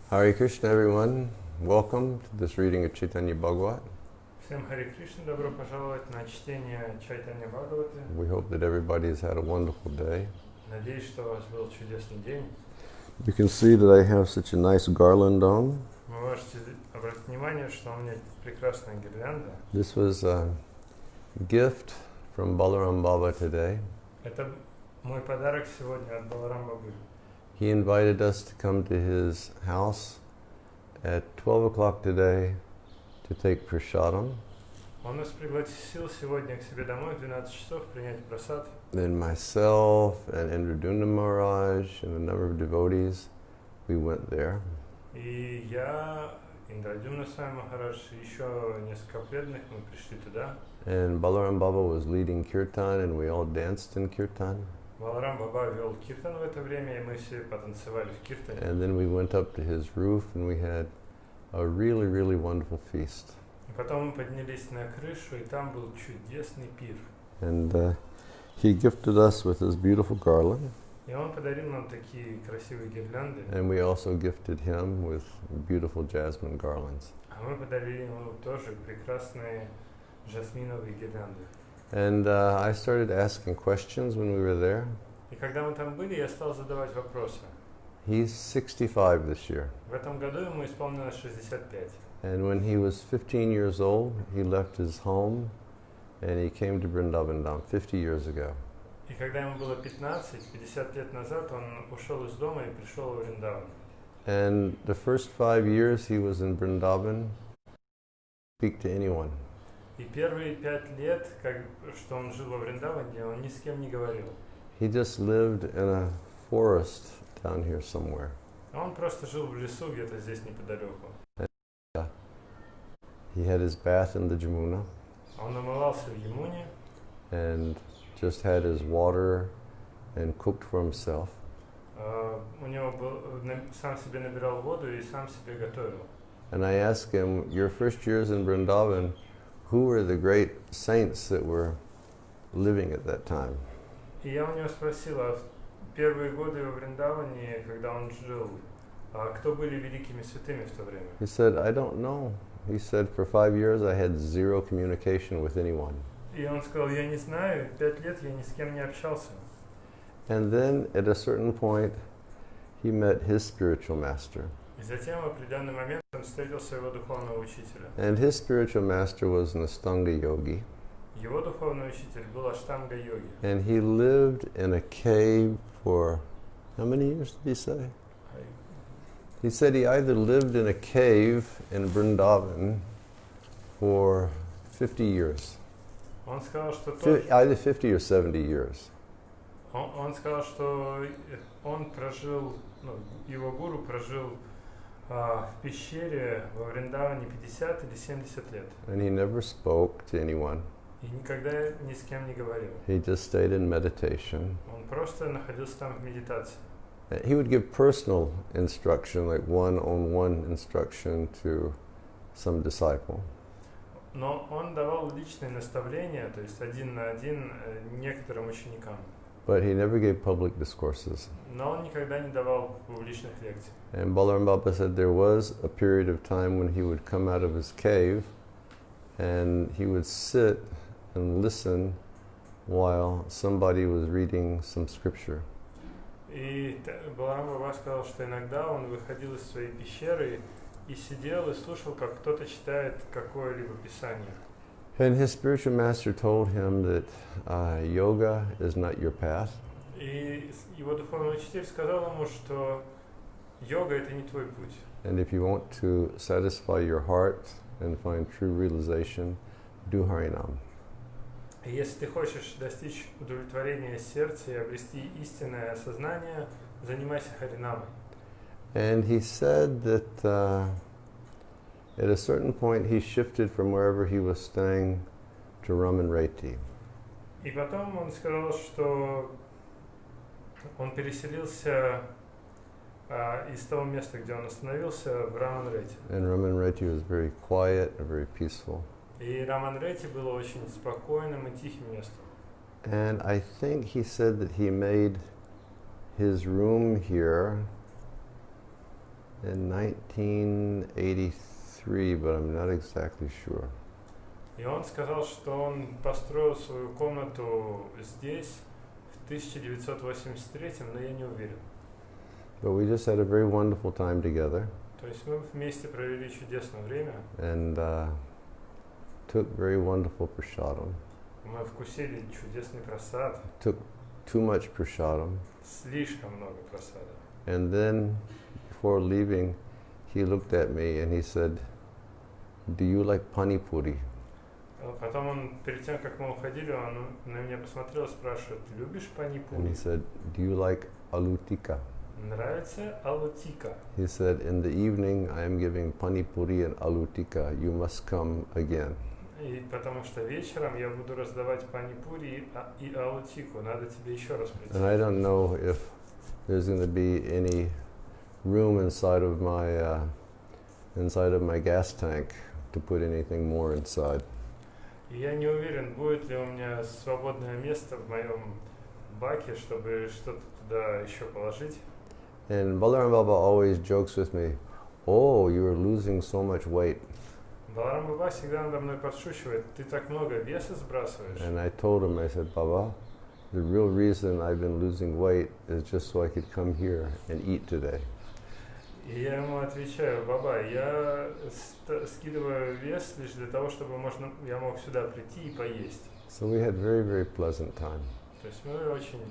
Hare Krishna, everyone. Welcome to this reading of Chaitanya Bhagavata. Всем Харе Кришна, добро пожаловать на чтение Чайтанья Бхагаваты. We hope that everybody has had a wonderful day. Надеюсь, что у вас был чудесный день. You can see that I have such a nice garland on. Вы можете обратить внимание, что у меня прекрасная гирлянда. This was a gift from Balaram Baba today. Это мой подарок сегодня от Баларам Бабы. He invited us to come to his house at 12 o'clock today to take prasadam. Он нас пригласил сегодня к себе домой в 12 часов принять прасад. Then myself and Indradunda Maharaj and a number of devotees, we went there. И я, Индрадюмна Swami Махарадж, и еще несколько преданных, мы пришли туда. And Balaram Baba was leading kirtan and we all danced in kirtan. Баларам Баба вел киртан в это время, и мы все потанцевали в киртане. And then we went up to his roof and we had a really, really wonderful feast. И потом мы поднялись на крышу, и там был чудесный пир. And he gifted us with this beautiful garland. И он подарил нам такие красивые гирлянды. And we also gifted him with beautiful jasmine garlands. А мы подарили ему тоже прекрасные жасминовые гирлянды. And I started asking questions when we were there. И когда мы там были, я стал задавать вопросы. He's 65 this year. В этом году ему исполнилось 65. And when he was 15 years old, he left his home and he came to Vrindavan Dham 50 years ago. И когда ему было 15, 50 лет назад, он ушел из дома и пришел в Вриндаван. And the first 5 years he was in Vrindavan, speak to anyone. И первые 5 лет, что он жил во Вриндаване, он ни с кем не говорил. He just lived in a forest down here somewhere. Он просто жил в лесу где-то здесь неподалеку. He had his bath in the Jamuna Он умывался в Ямуне and just had his water and cooked for himself. У него был, сам себе набирал воду и сам себе готовил. And I asked him, your first years in Vrindavan, who were the great saints that were living at that time? И я у него спросил, а в первые годы во Вриндаване, когда он жил, кто были великими святыми в то время? He said, I don't know. He said, for 5 years I had zero communication with anyone. И он сказал, я не знаю, 5 лет я ни с кем не общался. And then at a certain point, he met his spiritual master. И затем в определенный момент он встретил своего духовного учителя. And his spiritual master was an Ashtanga yogi. Его духовный учитель был аштанга-йоги. And he lived in a cave for, how many years did he say? He said he either lived in a cave in Vrindavan for 50 years. Он сказал, что Either 50 or 70 years. Он сказал, что он прожил, его гуру прожил в пещере во Вриндаване 50 или 70 лет. And he never spoke to anyone. И никогда ни с кем не говорил. He just stayed in meditation. Он просто находился там в медитации. He would give personal instruction, like one-on-one instruction to some disciple. Но он давал личные наставления, то есть один на один некоторым ученикам. But he never gave public discourses. Но он никогда не давал публичных лекций. And Balaram Baba said there was a period of time when he would come out of his cave and he would sit and listen while somebody was reading some scripture. И Баларам Баба сказал, что иногда он выходил из своей пещеры и сидел и слушал, как кто-то читает какое-либо писание. And his spiritual master told him that yoga is not your path. И его духовный учитель сказал ему, что йога — это не твой путь. And if you want to satisfy your heart and find true realization, do Harinam. И если ты хочешь достичь удовлетворения сердца и обрести истинное осознание, занимайся харинамой. And he said that at a certain point he shifted from wherever he was staying to Raman Reti. И потом он сказал, что он переселился из того места, где он остановился, в Раман-Рети. And Raman-Reti was very quiet and very peaceful. И Раман-Рети было очень спокойным и тихим местом. And I think he said that he made his room here in 1983, but I'm not exactly sure. И он сказал, что он построил свою комнату здесь в 1983, но я не уверен. But we just had a very wonderful time together То есть мы вместе провели чудесное время. and took very wonderful prasadam. Мы вкусили чудесный прасад. Took too much prasadam. Слишком много прасада. And then, before leaving, he looked at me and he said, "Do you like pani puri?" Потом он, перед тем, как мы уходили, он на меня посмотрел и спрашивает: любишь And пани-пури? he said, "Do you like aloo tikka?" Нравится алу тика? He said, "In the evening, I am giving pani puri and aloo tikka. You must come again." И потому что вечером я буду раздавать пани-пури и алу тику. Надо тебе еще раз прийти. And I don't know if there's going to be any room inside of my gas tank to put anything more inside. И я не уверен, будет ли у меня свободное место в моем баке, чтобы что-то туда еще положить. And Balaram Baba always jokes with me, "Oh, you are losing so much weight." Баларам Баба всегда надо мной подшучивает: ты так много веса сбрасываешь. And I told him, I said, "Baba, the real reason I've been losing weight is just so I could come here and eat today." И я ему отвечаю: баба, я скидываю вес лишь для того, чтобы я мог сюда прийти и поесть. So we had very, very pleasant time. То есть мы очень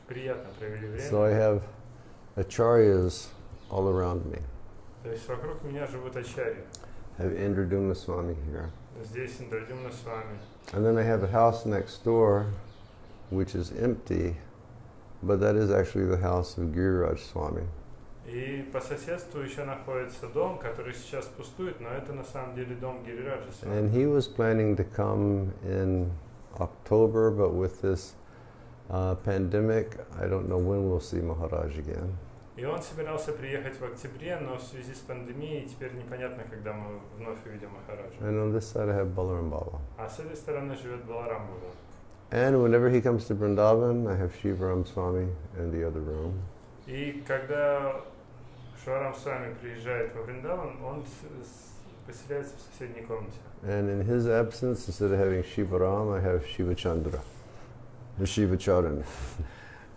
приятно провели время. So I have acharyas all around me. То есть вокруг меня живут ачарьи. I have Indradumna Swami here. Здесь Индрадюмна Свами. And then I have a house next door, which is empty, but that is actually the house of Giriraj Swami. И по соседству еще находится дом, который сейчас пустует, но это на самом деле дом Гирираджа Свами. And he was planning to come in October, but with this pandemic, I don't know when we'll see Maharaj again. И он собирался приехать в октябре, но в связи с пандемией теперь непонятно, когда мы вновь увидим Махараджа. And on this side I have Balaram Baba. А с этой стороны живет Баларам Баба. And whenever he comes to Vrindavan, I have Shivaram Swami in the other room. И когда Шварам Свами приезжает во Вриндаван, он поселяется в соседней комнате. And in his absence, instead of having Shivaram, I have Shiva Chandra, the Shiva Charan.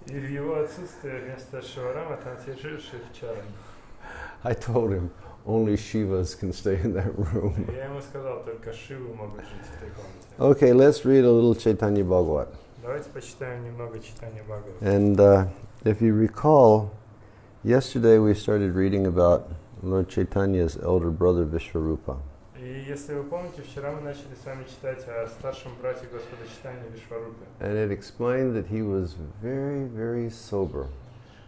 И в его отсутствие вместо Шварама там сидит Шивчаран. I told him only Shivas can stay in that room. Я ему сказал, только Шивы могут жить в этой комнате. Okay, let's read a little Chaitanya Bhagavat. Давайте почитаем немного Чайтанья Бхагавата. And if you recall, yesterday we started reading about Lord Chaitanya's elder brother Vishvarupa. И если вы помните, вчера мы начали с вами читать о старшем брате Господа Чайтаньи Вишварупе. And it explained that he was very, very sober.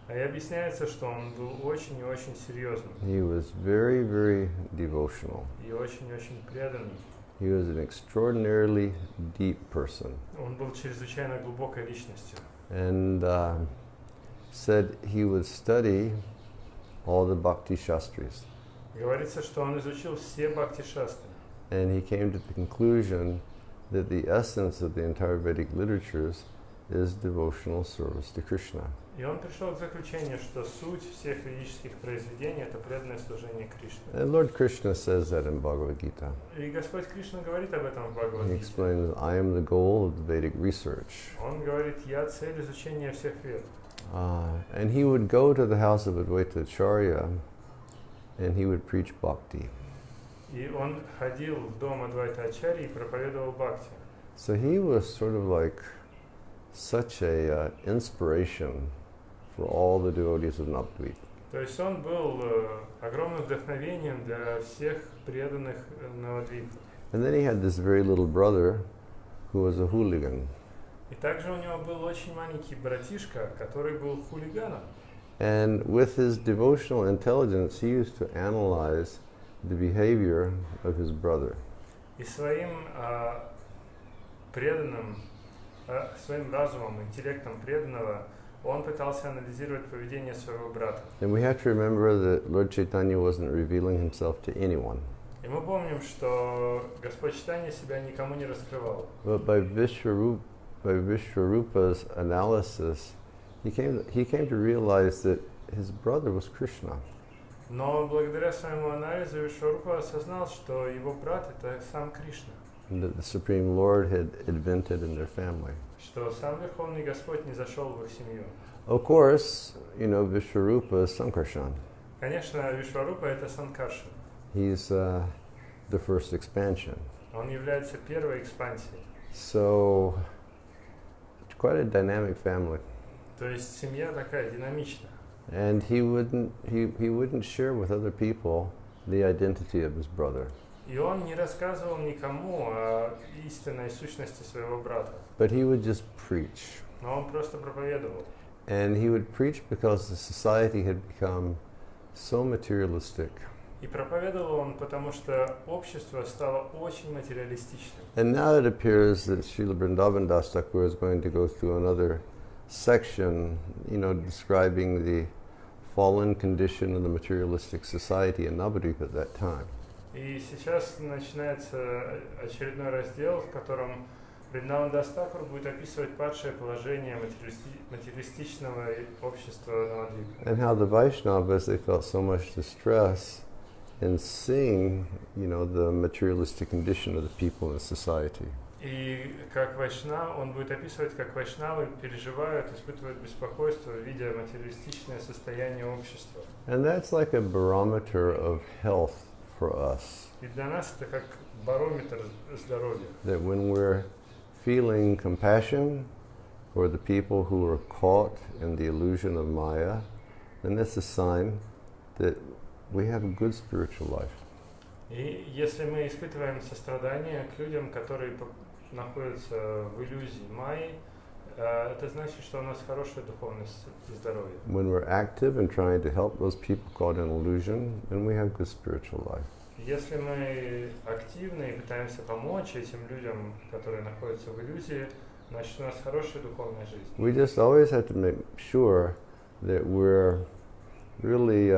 И объясняется, что он был очень и очень серьезным. He was very, very devotional. И очень-очень преданным. He was an extraordinarily deep person. Он был чрезвычайно глубокой личностью. And said he would study all the Bhakti Shastris. Говорится, что он изучил все бхакти-шастры. And he came to the conclusion that the essence of the entire Vedic literatures is devotional service to Krishna. И он пришел к заключению, что суть всех ведических произведений – это преданное служение Кришне. And Lord Krishna says that in Bhagavad Gita. И Господь Кришна говорит об этом в He Бхагавадгите. explains, I am the goal of the Vedic research. Он говорит: я цель изучения всех вед. And he would go to the house of Advaita Acharya and he would preach bhakti. И он ходил в дом Адвайта Ачарьи и проповедовал бхакти. So he was sort of like such a inspiration for all the devotees of Navadvip. То есть он был огромным вдохновением для всех преданных Навадвипа. And then he had this very little brother who was a hooligan. И также у него был очень маленький братишка, который был хулиганом. And with his devotional intelligence, he used to analyze the behavior of his brother. И своим преданным, своим разумом, интеллектом преданного, он пытался анализировать поведение своего брата. And we have to remember that Lord Chaitanya wasn't revealing himself to anyone. И мы помним, что Господь Чайтанья себя никому не раскрывал. But by Vishvarupa's analysis, he came to realize that his brother was Krishna. Но благодаря своему анализу Вишварупа осознал, что его брат это сам Кришна. That the Supreme Lord had invented in their family. Что сам Верховный Господь не зашел в их семью. Of course, you know, Vishwarupa is Sankarshan. Конечно, Вишварупа это Санкаршан. He's the first expansion. Он является первой экспансией. So, it's quite a dynamic family. То есть семья такая динамичная. And he wouldn't share with other people the identity of his brother. И он не рассказывал никому о истинной сущности своего брата. But he would just preach. Но он просто проповедовал. And he would preach because the society had become so materialistic. И проповедовал он, потому что общество стало очень материалистичным. And now it appears that Srila Vrindavan Das Thakur is going to go through another section, you know, describing the fallen condition of the materialistic society in Navadvip at that time. И сейчас начинается очередной раздел, в котором Вриндаван Дас Тхакур будет описывать падшее положение материалистичного общества Навадвипа. And how the Vaishnavas, they felt so much distress in seeing, you know, the materialistic condition of the people in society. И как Вайшнав, он будет описывать, как вайшнавы переживают, испытывают беспокойство, видя материалистичное состояние общества. And that's like a barometer of health for us. И для нас это как барометр здоровья. That when we're feeling compassion for the people who are caught in the illusion of Maya, then that's a sign that we have a good spiritual life. И если мы испытываем сострадание к людям, которые находятся в иллюзии Майи, это значит, что у нас хорошее духовное здоровье. When we're active and trying to help those people caught in illusion, then we have good spiritual life. Если мы активны и пытаемся помочь этим людям, которые находятся в иллюзии, значит, у нас хорошая духовная жизнь. We just always have to make sure that we're really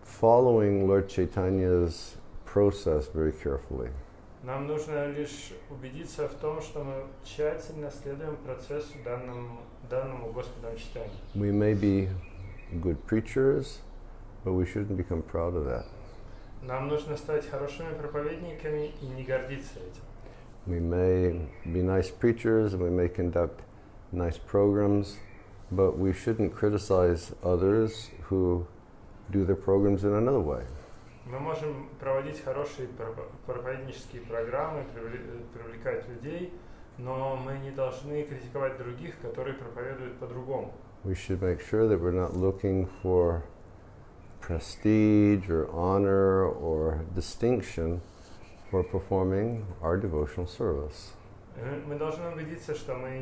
following Lord Chaitanya's process very carefully. Нам нужно лишь убедиться в том, что мы тщательно следуем процессу, данному Господом Чайтаньей. We may be good preachers, but we shouldn't become proud of that. Нам нужно стать хорошими проповедниками и не гордиться этим. We may be nice preachers and we may conduct nice programs, but we shouldn't criticize others who do their programs in another way. Мы можем проводить хорошие проповеднические программы, привлекать людей, но мы не должны критиковать других, которые проповедуют по-другому. We should make sure that we're not looking for prestige or honor or distinction for performing our devotional service. Мы должны убедиться, что мы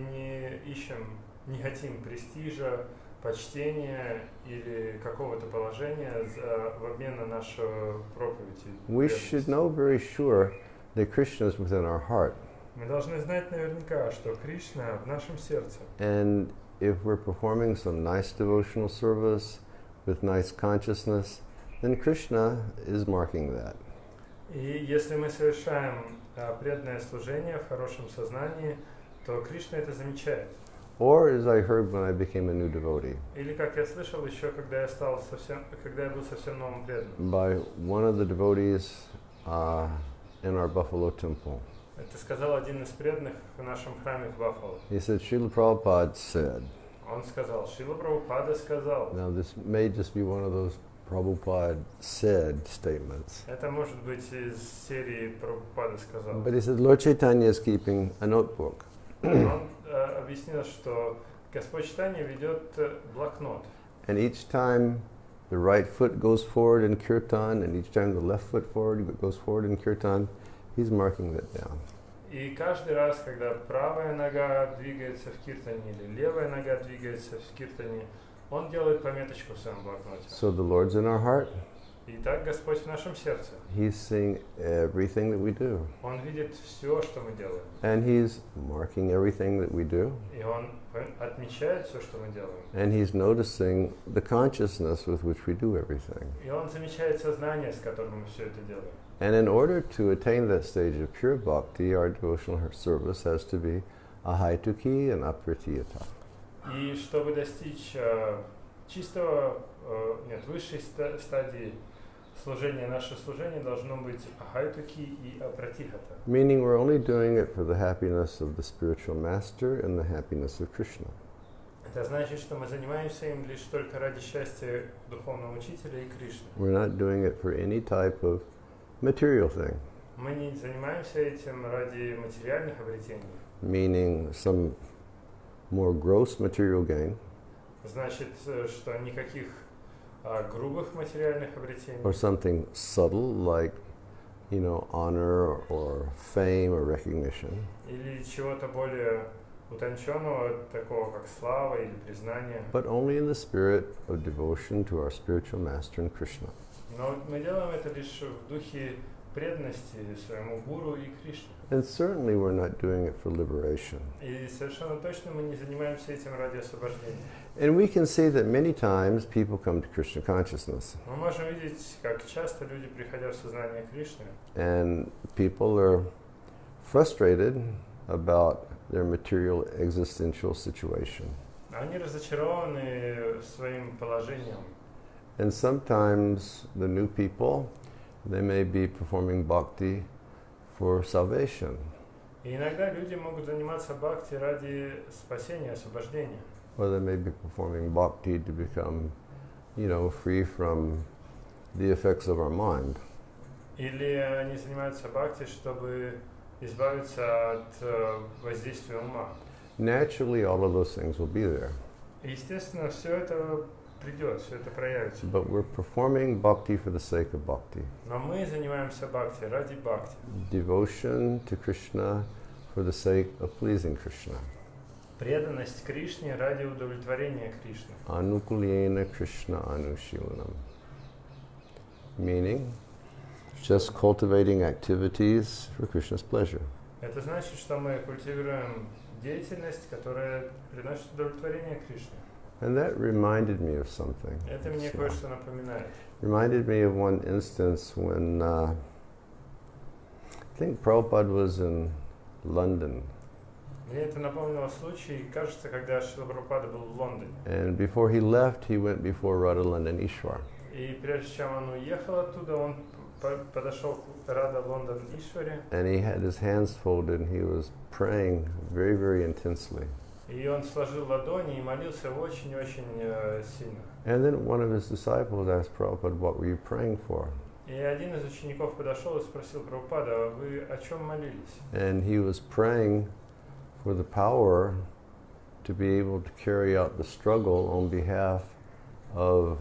не хотим престижа, почтения или какого-то положения в обмен на нашу проповедь. We should know very sure that Krishna is within our heart. Мы должны знать наверняка, что Кришна в нашем сердце. And if we're performing some nice devotional service with nice consciousness, then Krishna is marking that. И если мы совершаем преданное служение в хорошем сознании, то Кришна это замечает. Or as I heard when I became a new devotee, Или как я слышал еще, когда я был совсем новым преданным. by one of the devotees in our Buffalo temple. Это сказал один из преданных в нашем храме в Баффало. He said, Srila Prabhupada said. Он сказал, Шрила Прабхупада сказал. Now this may just be one of those Prabhupada said statements. Это может быть из серии Прабхупада сказал. But he said, Lord Chaitanya is keeping a notebook. Он объяснил, что Господь Чайтанья ведет блокнот. And each time the right foot goes forward in kirtan, and each time the left foot goes forward in kirtan, he's marking that down. И каждый раз, когда правая нога двигается в киртане или левая нога двигается в киртане, он делает пометочку в своем блокноте. So the Lord's in our heart. Итак, Господь в нашем сердце. He's seeing everything that we do. Он видит все, что мы делаем. And he's marking everything that we do. И он отмечает все, что мы делаем. And he's noticing the consciousness with which we do everything. И он замечает сознание, с которым мы все это делаем. And in order to attain that stage of pure bhakti, our devotional service has to be ahaituki and apritiyata. И чтобы достичь чистого высшей стадии служения, наше служение должно быть ахайтуки и апратихата. Meaning we're only doing it for the happiness of the spiritual master and the happiness of Krishna. Это значит, что мы занимаемся им лишь только ради счастья духовного учителя и Кришны. We're not doing it for any type of material thing. Мы не занимаемся этим ради материальных обретений. Meaning some more gross material gain. Значит, что никаких грубых материальных обретений. Or something subtle like, honor or fame or recognition. Или чего-то более утонченного, такого как слава или признание. But only in the spirit of devotion to our spiritual master and Krishna. Но мы делаем это лишь в духе преданности своему гуру и Кришне. And certainly we're not doing it for liberation. И совершенно точно мы не занимаемся этим ради освобождения. And we can see that many times people come to Krishna consciousness. Мы можем видеть, как часто люди, приходя в сознание Кришны, And people are frustrated about their material existential situation. они разочарованы своим положением. And sometimes the new people, they may be performing bhakti for salvation. И иногда люди могут заниматься бхакти ради спасения, освобождения. Or they may be performing bhakti to become, free from the effects of our mind. Или они занимаются бхакти, чтобы избавиться от воздействия ума. Naturally, all of those things will be there. И, естественно, все это придет, все это проявится. But we're performing bhakti for the sake of bhakti. Но мы занимаемся бхакти ради бхакти. Devotion to Krishna for the sake of pleasing Krishna. Преданность Кришне ради удовлетворения Кришны. Anukulyena Krishna Anushilanam. Meaning, just cultivating activities for Krishna's pleasure. Это значит, что мы культивируем деятельность, которая приносит удовлетворение Кришне. And that reminded me of something. Это мне кое-что напоминает. Reminded me of one instance when I think Prabhupada was in London. Мне это напомнило случай, кажется, когда Шрила Прабхупада был в Лондоне. And before he left, he went before Radharani and Ishwar. И прежде чем он уехал оттуда, он подошел к Рада Лондон Ишваре. And he had his hands folded and he was praying very, very intensely. И он сложил ладони и молился очень-очень сильно. And then one of his disciples asked Prabhupada, what were you praying for? И один из учеников подошел и спросил Прабхупада, а вы о чем молились? And he was praying for the power to be able to carry out the struggle on behalf of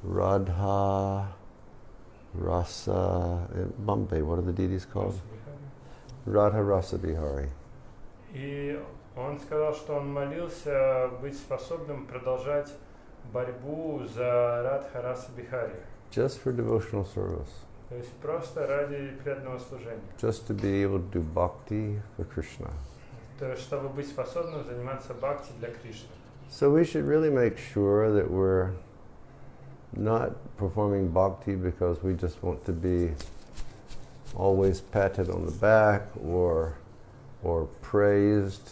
Radha, Rasa, in Bombay, what are the deities called? Radha Rasa Bihari. И он сказал, что он молился быть способным продолжать борьбу за Радха Раса Бихари. Just for devotional service. То есть просто ради преданного служения. Just to be able to do bhakti for Krishna. То есть, чтобы быть способным заниматься бхакти для Кришны. So we should really make sure that we're not performing bhakti because we just want to be always patted on the back or praised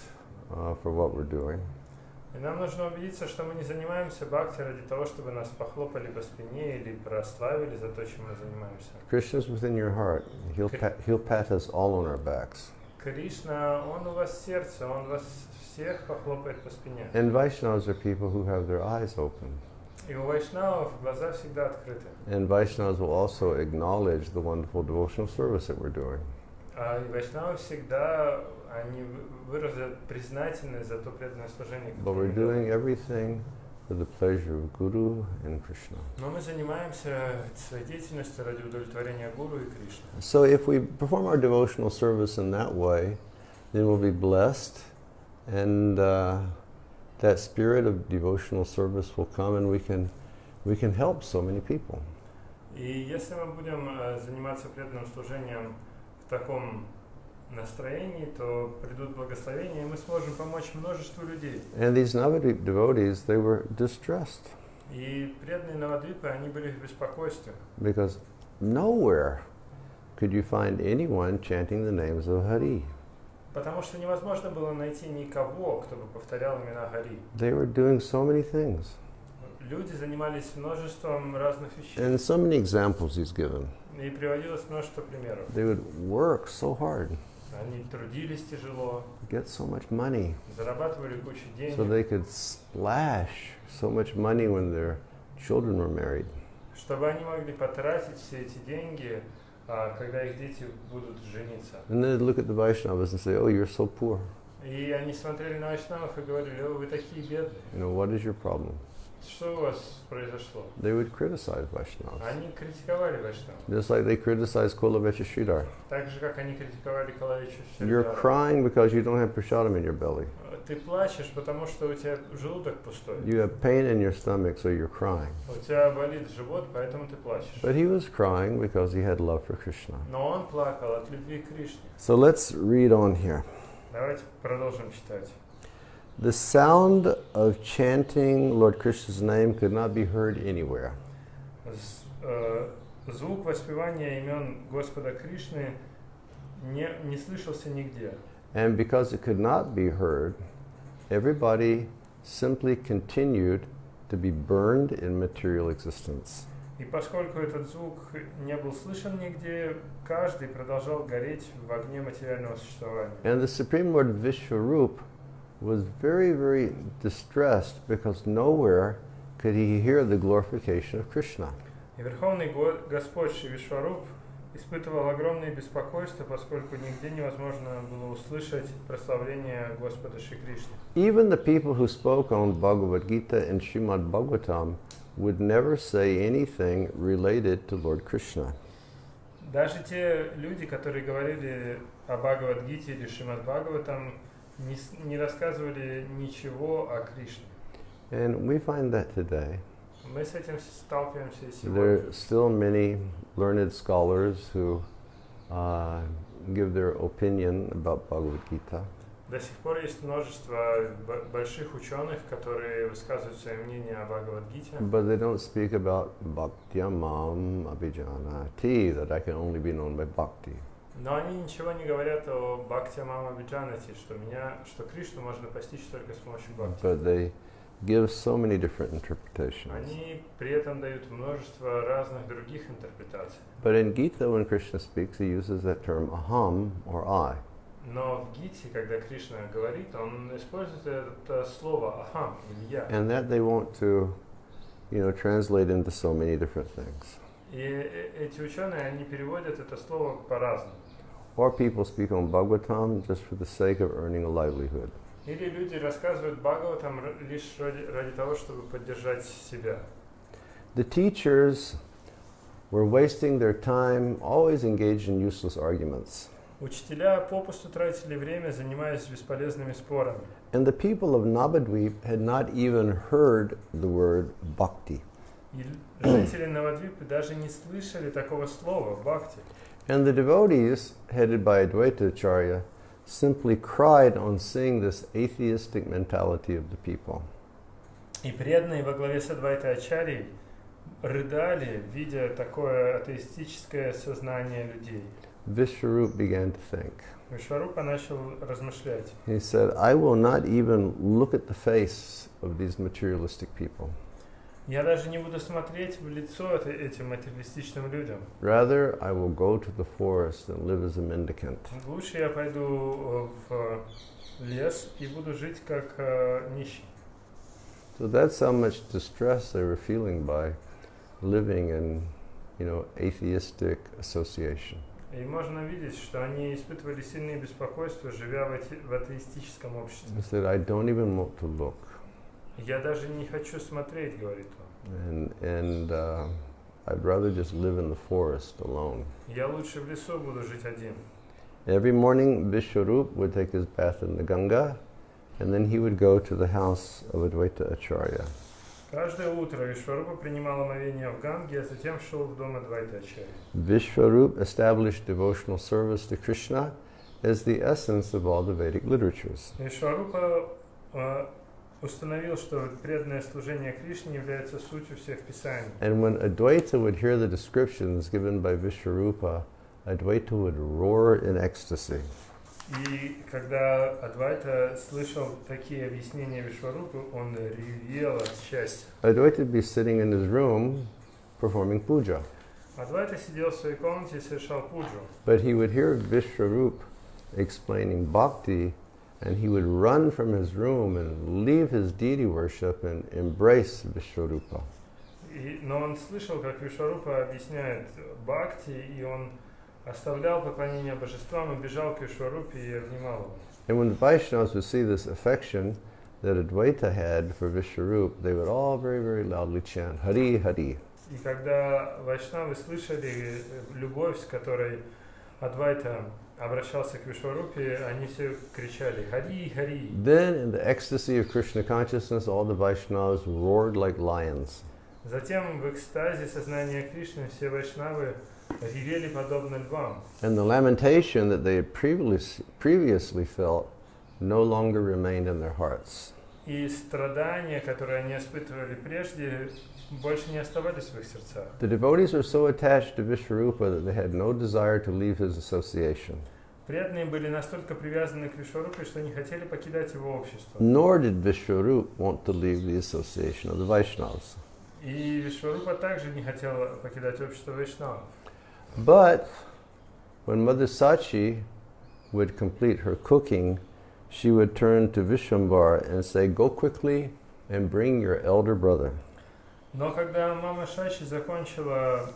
for what we're doing. И нам нужно убедиться, что мы не занимаемся бхакти ради того, чтобы нас похлопали по спине или прославили за то, чем мы занимаемся. Krishna's within your heart. He'll pat us all on our backs. Кришна, он у вас в сердце, он вас всех похлопает по спине. And Vaishnavas are people who have their eyes open. И у вайшнавов глаза всегда открыты. And Vaishnavas will also acknowledge the wonderful devotional service that we're doing. И вайшнавы всегда они выразят признательность за то преданное служение, But we're doing everything for the pleasure of Guru and Krishna. Но мы занимаемся своей деятельностью ради удовлетворения Гуру и Кришны. So if we perform our devotional service in that way, then we'll be blessed, and that spirit of devotional service will come, and we can help so many people. И если мы будем заниматься преданным служением в таком настроении, то придут благословения, и мы сможем помочь множеству людей. And these Navadvip devotees, they were distressed. И преданные Навадвипы, они были в беспокойстве. Because nowhere could you find anyone chanting the names of Hari. Потому что невозможно было найти никого, кто бы повторял имена Хари. They were doing so many things. люди занимались множеством разных вещей. And so many examples he's given. И приводилось множество примеров. They would work so hard, Они трудились тяжело, get so much money, зарабатывали кучу денег, so they could splash so much money when their children were married. чтобы они могли потратить все эти деньги, когда их дети будут жениться. And then they'd look at the Vaishnavas and say, oh, you're so poor. И они смотрели на вайшнавов и говорили: о, вы такие бедные. You know, what is your problem? Что у вас произошло? They would criticize Vaishnavas. Они критиковали вайшнавов. Just like they criticize Kulavecha Sridhar. Так же, как они критиковали Калавича You're Шридхара. crying because you don't have prasadam in your belly. Ты плачешь, потому что у тебя желудок пустой. You have pain in your stomach, so you're crying. У тебя болит живот, поэтому ты плачешь. But he was crying because he had love for Krishna. Но он плакал от любви к Кришне. So let's read on here. Давайте продолжим читать. The sound of chanting Lord Krishna's name could not be heard anywhere. Звук воспевания имен Господа Кришны не слышался нигде. And because it could not be heard, everybody simply continued to be burned in material existence. И поскольку этот звук не был слышен нигде, каждый продолжал гореть в огне материального существования. And the Supreme Lord Vishwarup was very, very distressed because nowhere could he hear the glorification of Krishna. И Верховный Господь Шри Вишваруб испытывал огромное беспокойство, поскольку нигде невозможно было услышать прославление Господа Шри Кришны. Even the people who spoke on Bhagavad Gita and Srimad Bhagavatam would never say anything related to Lord Krishna. Даже те люди, которые говорили о Бхагавад-гите или Шримад Бхагаватам, не рассказывали ничего о Кришне. And we find that today. Мы с этим сталкиваемся и There сегодня. are still many learned scholars who give their opinion about Bhagavad Gita. До сих пор есть множество больших ученых, которые высказывают свое мнение о Бхагавад-гите. But they don't speak about bhaktyamam abhijanati, that I can only be known by bhakti. Но они ничего не говорят о бхакти-мама виджанати, что Кришну можно постичь только с помощью бхакти. But they give so many different interpretations. Они при этом дают множество разных других интерпретаций. But in Gita, when Krishna speaks, he uses that term aham, or I. Но в Гите, когда Кришна говорит, он использует это слово ахам или я. And that they want to, translate into so many different things. И эти ученые, они переводят это слово по-разному. Or people speak on Bhagavatam just for the sake of earning a livelihood. Или люди рассказывают Бхагаватам лишь ради того, чтобы поддержать себя. The teachers were wasting their time, always engaged in useless arguments. Учителя попусту тратили время, занимаясь бесполезными спорами. And the people of Navadvip had not even heard the word bhakti. И жители Навадвипы даже не слышали такого слова «бхакти». And the devotees, headed by Advaita Acharya, simply cried on seeing this atheistic mentality of the people. И преданные во главе с Адвайтой Ачарьей рыдали, видя такое атеистическое сознание людей. Vishwarup began to think. Вишварупа начал размышлять. He said, I will not even look at the face of these materialistic people. Я даже не буду смотреть в лицо этим материалистичным людям. Rather, I will go to the forest and live as a mendicant. Лучше я пойду в лес и буду жить как нищий. So that's how much distress they were feeling by living in, atheistic association. И можно видеть, что они испытывали сильные беспокойства, живя в атеистическом обществе. He said, I don't even want to look. Я даже не хочу смотреть, говорит он. And I'd rather just live in the forest alone. Я лучше в лесу буду жить один. Every morning, Vishwarup would take his bath in the Ganga, and then he would go to the house of Advaita Acharya. Каждое утро Вишварупа принимал омовение в Ганге, а затем шел в дом Адвайты Ачарьи. Vishwarup established devotional service to Krishna as the essence of all the Vedic literatures. Вишварупа установил, что преданное служение Кришне является сутью всех писаний. And when Advaita would hear the descriptions given by Vishwarupa, Advaita would roar in ecstasy. И когда Адвайта слышал такие объяснения Вишварупы, он ревел от счастья. Advaita would be sitting in his room performing puja. Адвайта сидел в своей комнате и совершал пуджу. But he would hear Vishwarup explaining bhakti, and he would run from his room and leave his deity worship and embrace Vishwarupa. Но он слышал, как Вишварупа объясняет бхакти, и он оставлял поклонение божествам и бежал к Вишварупе и обнимал его. And when the Vaishnavas would see this affection that Advaita had for Vishwarup, they would all very, very loudly chant, Hari, Hari. И когда вайшнавы слышали любовь, с которой Адвайта обращался к Вишварупе, они все кричали «Хари, Хари». Then, in the ecstasy of Krishna consciousness, all the Vaishnavas roared like lions. Затем в экстазе сознания Кришны все вайшнавы ревели подобно львам. And the lamentation that they had previously felt no longer remained in their hearts. И страдания, которые они испытывали прежде, больше не оставались в их сердцах. The devotees were so attached to Vishwarupa that they had no desire to leave his association. Преданные были настолько привязаны к Вишварупе, что не хотели покидать его общество. Nor did Vishwarup want to leave the association of the Vaishnavas. И Вишварупа также не хотела покидать общество вайшнавов. But when Mother Sachi would complete her cooking, she would turn to Vishwambar and say, "Go quickly and bring your elder brother." Но когда мама Шачи закончила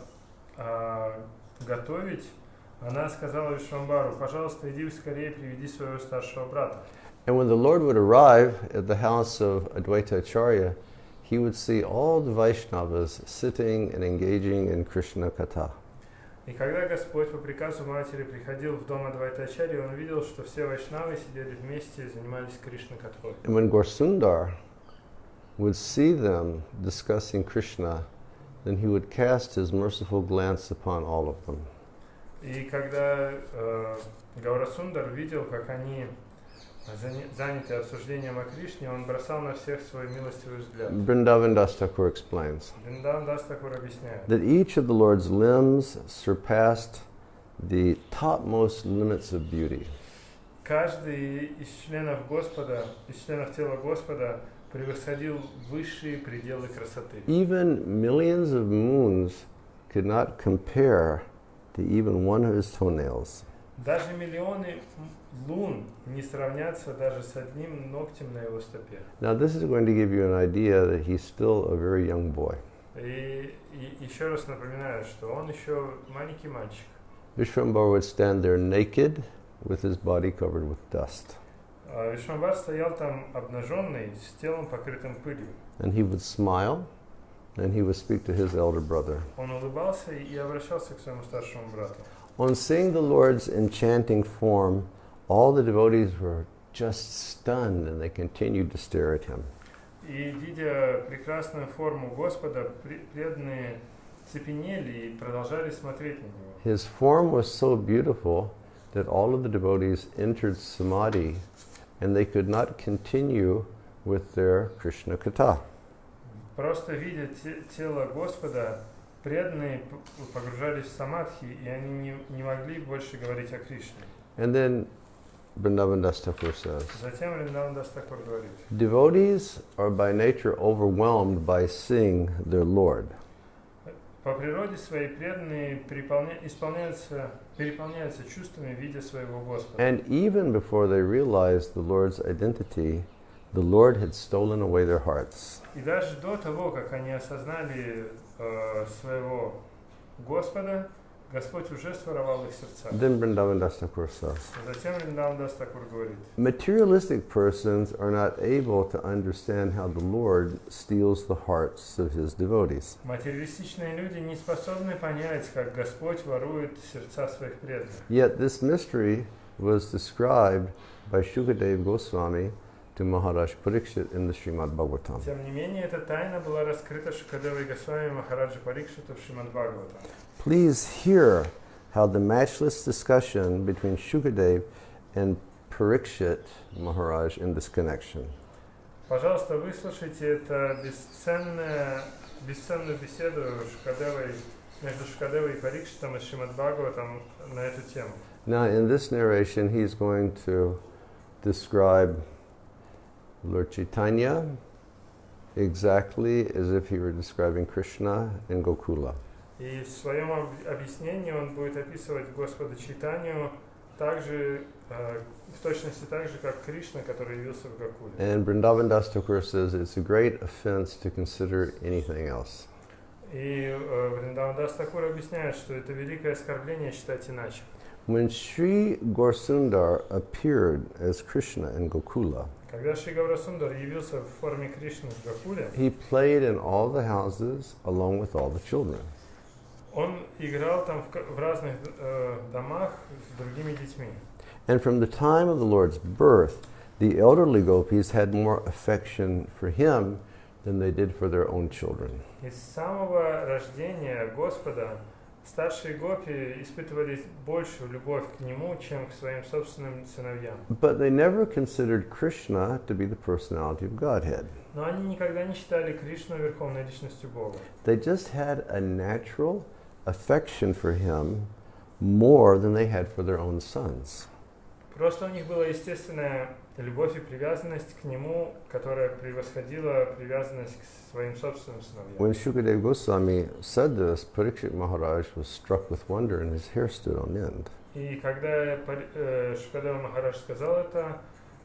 готовить, она сказала Вишвамбару: «Пожалуйста, иди скорее, приведи своего старшего брата». And when the Lord would arrive at the house of Advaita Acharya, he would see all the Vaishnavas sitting and engaging in Krishna Katha. И когда Господь по приказу матери приходил в дом Адвайтачарьи, он видел, что все вайшнавы сидели вместе и занимались Кришна-катхой. And when Gorsundar would see them discussing Krishna, then he would cast his merciful glance upon all of them. И когда Гаурасундар видел, как они заняты обсуждением о Кришне, он бросал на всех свой милостивый взгляд. Vrindavan Das Thakur explains Вриндаван Дас Такур объясняет, that each of the Lord's limbs surpassed the topmost limits of beauty. каждый из членов Господа, из членов тела Господа превосходил высшие пределы красоты. Even millions of moons could not compare to even one of his toenails. Даже миллионы лун не сравнятся даже с одним ногтем на его стопе. Now this is going to give you an idea that he's still a very young boy. И еще раз напоминаю, что он еще маленький мальчик. Vishwambar would stand there naked with his body covered with dust. Вишвамбар стоял там обнаженный, с телом покрытым пылью. And he would smile and he would speak to his elder brother. Он улыбался и обращался к своему старшему брату. On seeing the Lord's enchanting form, all the devotees were just stunned and they continued to stare at him. И видя прекрасную форму Господа, преданные цепенели и продолжали смотреть на него. His form was so beautiful that all of the devotees entered samadhi and they could not continue with their Krishna Katha. Просто видя тело Господа, преданные погружались в самадхи, и они не могли больше говорить о Кришне. And then Vrindavan Das Thakur says, Затем Вриндаван Дас Такур говорит, devotees are by nature overwhelmed by seeing their Lord. по природе своей преданные переполняются чувствами, видя своего Господа. And even before they realized the Lord's identity, the Lord had stolen away their hearts. И даже до того, как они осознали своего Господа, Господь уже своровал их сердца. Then Vrindavan Das Thakur says, Затем Вриндаван Дас Такур говорит, materialistic persons are not able to understand how the Lord steals the hearts of his devotees. материалистичные люди не способны понять, как Господь ворует сердца своих преданных. Yet this mystery was described by Shukadeva Goswami to Maharaj Parikshit in the Srimad Bhagavatam. Тем не менее, эта тайна была раскрыта Шукадевой Госвами Махараджа Парикшиту в Шримад Бхагавата. Please hear how the matchless discussion between Shukadev and Parikshit Maharaj in this connection. Пожалуйста, выслушайте это бесценную беседу между Шукадевой и Парикшитом из Шримад Бхагаватам на эту тему. Now, in this narration, he's going to describe Lord Chaitanya exactly as if he were describing Krishna in Gokula. И в своем объяснении он будет описывать Господа Чайтанью также, в точности так же, как Кришна, который явился в Гокуле. And Vrindavan Das Thakur says it's a great offense to consider anything else. И Вриндаван Дас Такур объясняет, что это великое оскорбление считать иначе. When Sri Gaurasundar appeared as Krishna in Gokula, Когда Шри Гаурасундар явился в форме Кришны в Гокуле, he played in all the houses along with all the children. он играл там в разных домах с другими детьми. And from the time of the Lord's birth, the elderly gopis had more affection for him than they did for their own children. И с самого рождения Господа старшие гопи испытывали большую любовь к нему, чем к своим собственным сыновьям. But they never considered Krishna to be the personality of Godhead. Но они никогда не считали Кришну верховной личностью Бога. They just had a natural affection for him more than they had for their own sons. Просто у них была естественная любовь и привязанность к нему, которая превосходила привязанность к своим собственным сыновьям. When Shukadeva Goswami said this, Parikshit Maharaj was struck with wonder and his hair stood on end. И когда Шукадева Махарадж сказал это,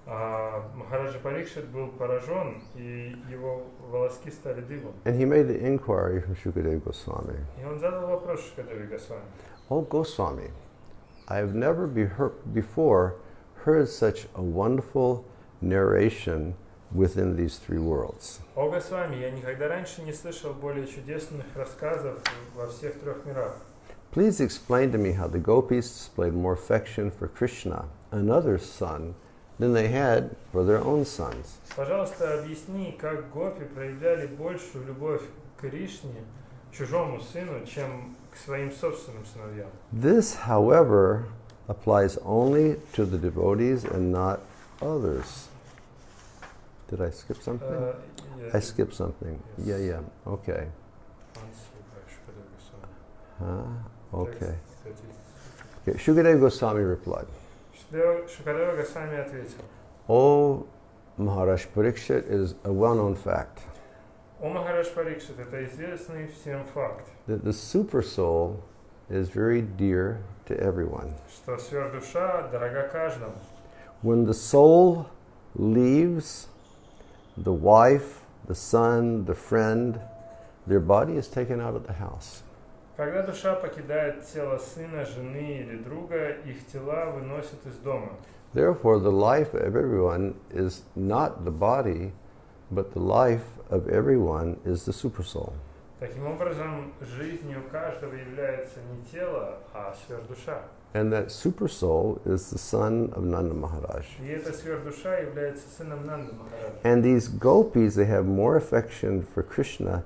Махараджа Парикшит был поражен, и его волоски стали дыбом. And he made the inquiry from Shukadeva Goswami. И он задал вопрос Шукадеве Госвами. Oh Goswami, I have never before heard such a wonderful narration within these three worlds. О Госвами, я никогда раньше не слышал более чудесных рассказов во всех трех мирах. Please explain to me how the gopis displayed more affection for Krishna, another's son, than they had for their own sons. Пожалуйста, объясни, как гопи проявляли большую любовь к Кришне, чужому сыну, чем к своим собственным сыновьям. This, however, applies only to the devotees and not others. Did I skip something? I skipped something. Yes. Yeah, okay. Okay. Okay. Shukadeva Goswami replied, Шукадева Госвами ответил. Oh, Maharaj Parikshit is a well-known fact О Махарадж Парикшит, это известный всем факт, that the super soul is very dear to everyone. что сверхдуша дорога каждому. When the soul leaves the wife, the son, the friend, their body is taken out of the house. Когда душа покидает тело сына, жены или друга, их тела выносят из дома. Therefore, the life of everyone is not the body, but the life of everyone is the super soul. Таким образом, жизнью каждого является не тело, а сверхдуша. And that super soul is the son of Nanda Maharaj. И эта сверхдуша является сыном Нанды Махараджа. And these gopis, they have more affection for Krishna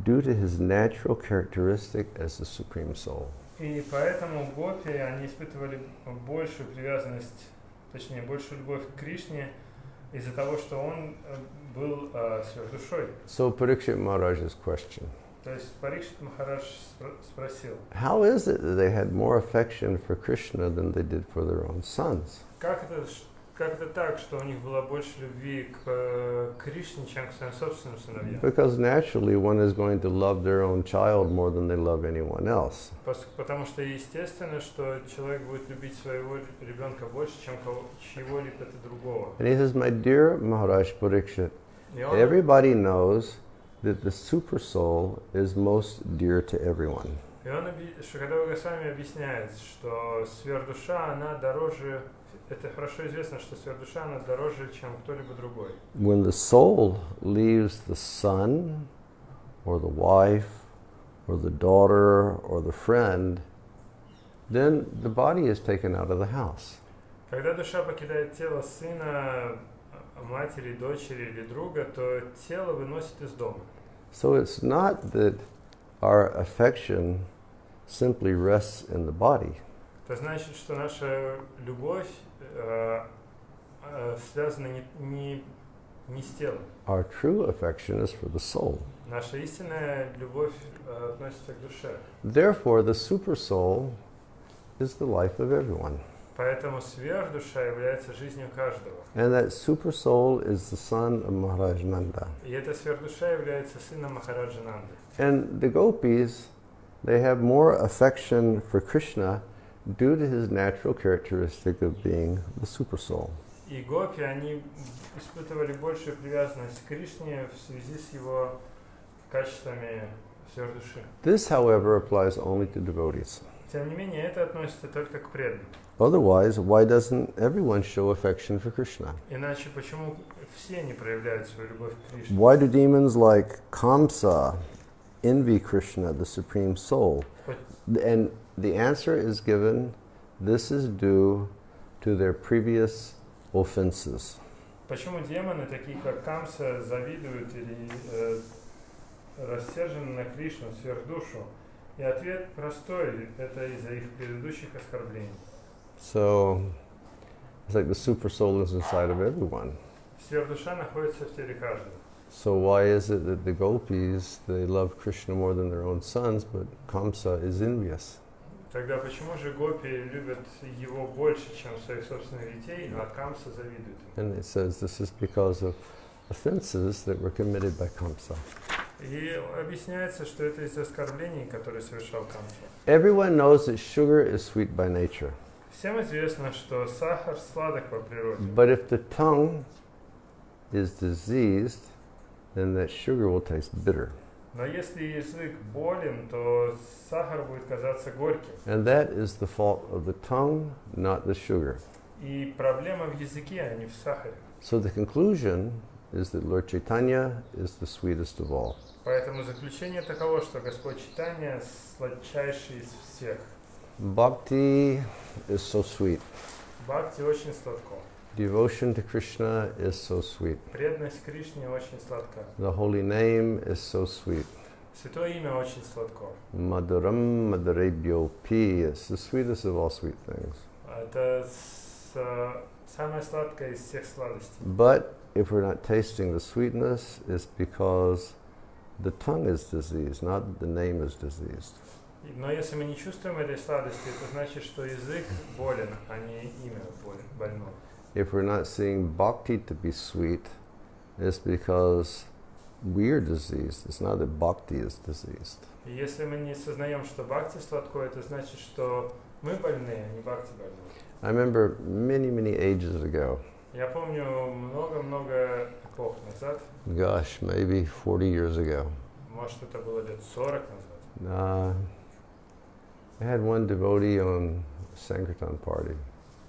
due to his natural characteristic as the supreme soul. И поэтому гопи, они испытывали большую привязанность, точнее, большую любовь к Кришне из-за того, что он был сверхдушой. So Parikshit Maharaj's question. То есть Парикшит Махарадж спросил, How is it that they had more affection for Krishna than they did for their own sons? как это так, что у них было больше любви к Кришне, чем к своим собственным сыновьям? Because naturally one is going to love their own child more than they love anyone else. Потому что естественно, что человек будет любить своего ребенка больше, чем чьего-либо другого. And he says, my dear Maharaj Parikshit, И он, everybody knows that the super soul is most dear to everyone. Шукадева Госвами объясняет, что сверхдуша, она дороже, это хорошо известно, что сверхдуша, она дороже, чем кто-либо другой. When the soul leaves the son, or the wife, or the daughter, or the friend, then the body is taken out of the house. Когда душа покидает тело сына, матери, дочери или друга, то тело выносит из дома. So it's not that our affection simply rests in the body. Это значит, что наша любовь связана не с телом. Our true affection is for the soul. Наша истинная любовь относится к душе. Therefore, the super soul is the life of everyone. Поэтому сверхдуша является жизнью каждого. And that super soul is the son of Maharaj Nanda. И эта сверхдуша является сыном Махараджа Нанды. And the gopis, they have more affection for Krishna due to his natural characteristic of being the super soul. И гопи, они испытывали большую привязанность к Кришне в связи с его качествами сверхдуши. This, however, applies only to devotees. Тем не менее, это относится только к преданным. Otherwise, why doesn't everyone show affection for Krishna? Иначе почему все не проявляют свою любовь к Кришне? Why do demons like Kamsa envy Krishna, the Supreme Soul? And the answer is given, this is due to their previous offenses. Почему демоны, такие как Камса, завидуют или рассержены на Кришну, сверхдушу? И ответ простой, это из-за их предыдущих оскорблений. So, it's like the super soul is inside of everyone. Сверхдуша находится в теле каждого. So why is it that the gopis, they love Krishna more than their own sons, but Kamsa is envious? Тогда почему же гопи любят его больше, чем своих собственных детей, а Камса завидует им? And it says this is because of offenses that were committed by Kamsa. И объясняется, что это из-за оскорблений, которые совершал Камса. Everyone knows that sugar is sweet by nature. Всем известно, что сахар сладок по природе. But if the tongue is diseased, then that sugar will taste bitter. Но если язык болен, то сахар будет казаться горьким. And that is the fault of the tongue, not the sugar. И проблема в языке, а не в сахаре. So the conclusion is that Lord Chaitanya is the sweetest of all. Поэтому заключение таково, что Господь Чайтанья сладчайший из всех. Bhakti is so sweet. Бхакти очень сладко. Devotion to Krishna is so sweet. Преданность Кришне очень сладка. The holy name is so sweet. Святое имя очень сладко. Madhuram Madhurebhyo Pi. It's the sweetest of all sweet things. Это самое сладкое из всех сладостей. But if we're not tasting the sweetness, it's because the tongue is diseased, not that the name is diseased. Но если мы не чувствуем этой сладости, это значит, что язык болен, а не имя больно. If we're not seeing bhakti to be sweet, it's because we are diseased. It's not that bhakti is diseased. И если мы не сознаем, что бхакти сладко, это значит, что мы больны, а не бхакти больны. I remember many ages ago, Я помню много эпох назад, gosh, maybe 40 years ago, может это было лет 40 назад, I had one devotee on Sankirtan party.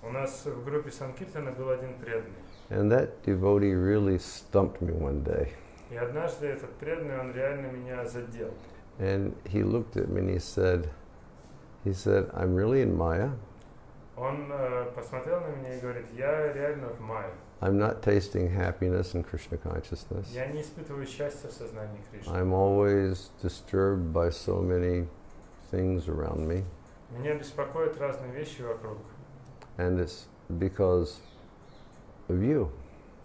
у нас в группе Санкиртана был один преданный. And that devotee really stumped me one day. И однажды этот преданный, он реально меня задел. And he looked at me and he said, I'm really in Maya. Он посмотрел на меня и говорит, я реально в мае. I'm not tasting happiness in Krishna consciousness. Я не испытываю счастья в сознании Кришны. I'm always disturbed by so many things around me. Меня беспокоят разные вещи вокруг. And it's because of you,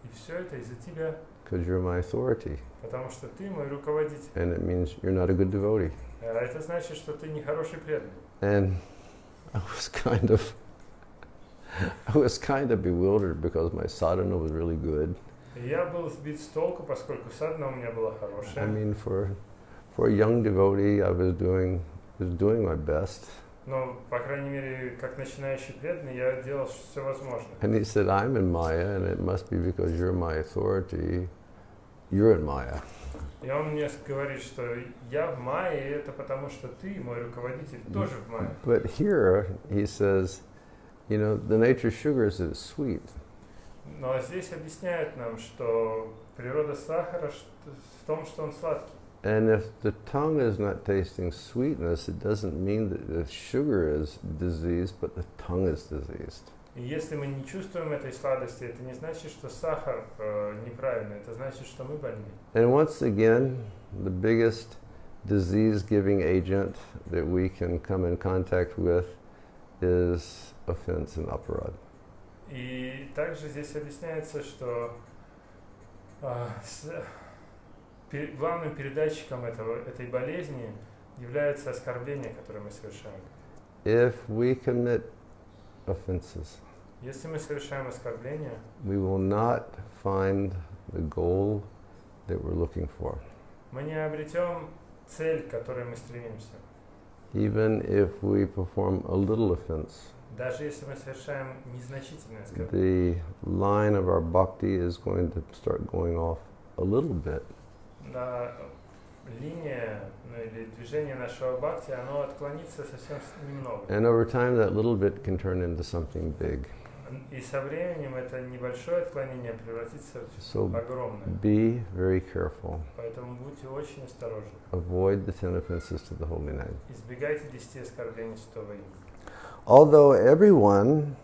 И все это из-за тебя, because you're my authority. потому что ты мой руководитель. And it means you're not a good devotee. А это значит, что ты не хороший преданный. And I was kind of bewildered because my sadhana was really good. И я был сбит с толку, поскольку садхана у меня была хорошая. I mean, for a young devotee, I was doing my best. Но, по крайней мере, как начинающий преданный, я делал все возможное. And he said, I'm in Maya, and it must be because you're my authority. You're in Maya. И он мне говорит, что я в мае, и это потому, что ты, мой руководитель, тоже в мае. But here, he says, you know, the nature of sugar is that it's sweet. Но здесь объясняют нам, что природа сахара в том, что он сладкий. And if the tongue is not tasting sweetness, it doesn't mean that the sugar is diseased, but the tongue is diseased. И если мы не чувствуем этой сладости, это не значит, что сахар неправильный, это значит, что мы больны. And once again, the biggest disease-giving agent that we can come in contact with is offense and aparad. И также здесь объясняется, что главным передатчиком этой болезни является оскорбление, которое мы совершаем. If we commit offenses, Если мы совершаем оскорбление, we will not find the goal that we're looking for. мы не обретем цель, к которой мы стремимся. Even if we perform a little offense, Даже если мы совершаем незначительное оскорбление, the line of our bhakti is going to start going off a little bit. линия, или движение нашего бхакти, оно отклонится совсем немного. And over time, that little bit can turn into something big. И со временем это небольшое отклонение превратится So в огромное. be very careful. Поэтому будьте очень осторожны. Avoid the 10 offenses to the holy name. Избегайте 10 оскорблений святого имени. Although everyone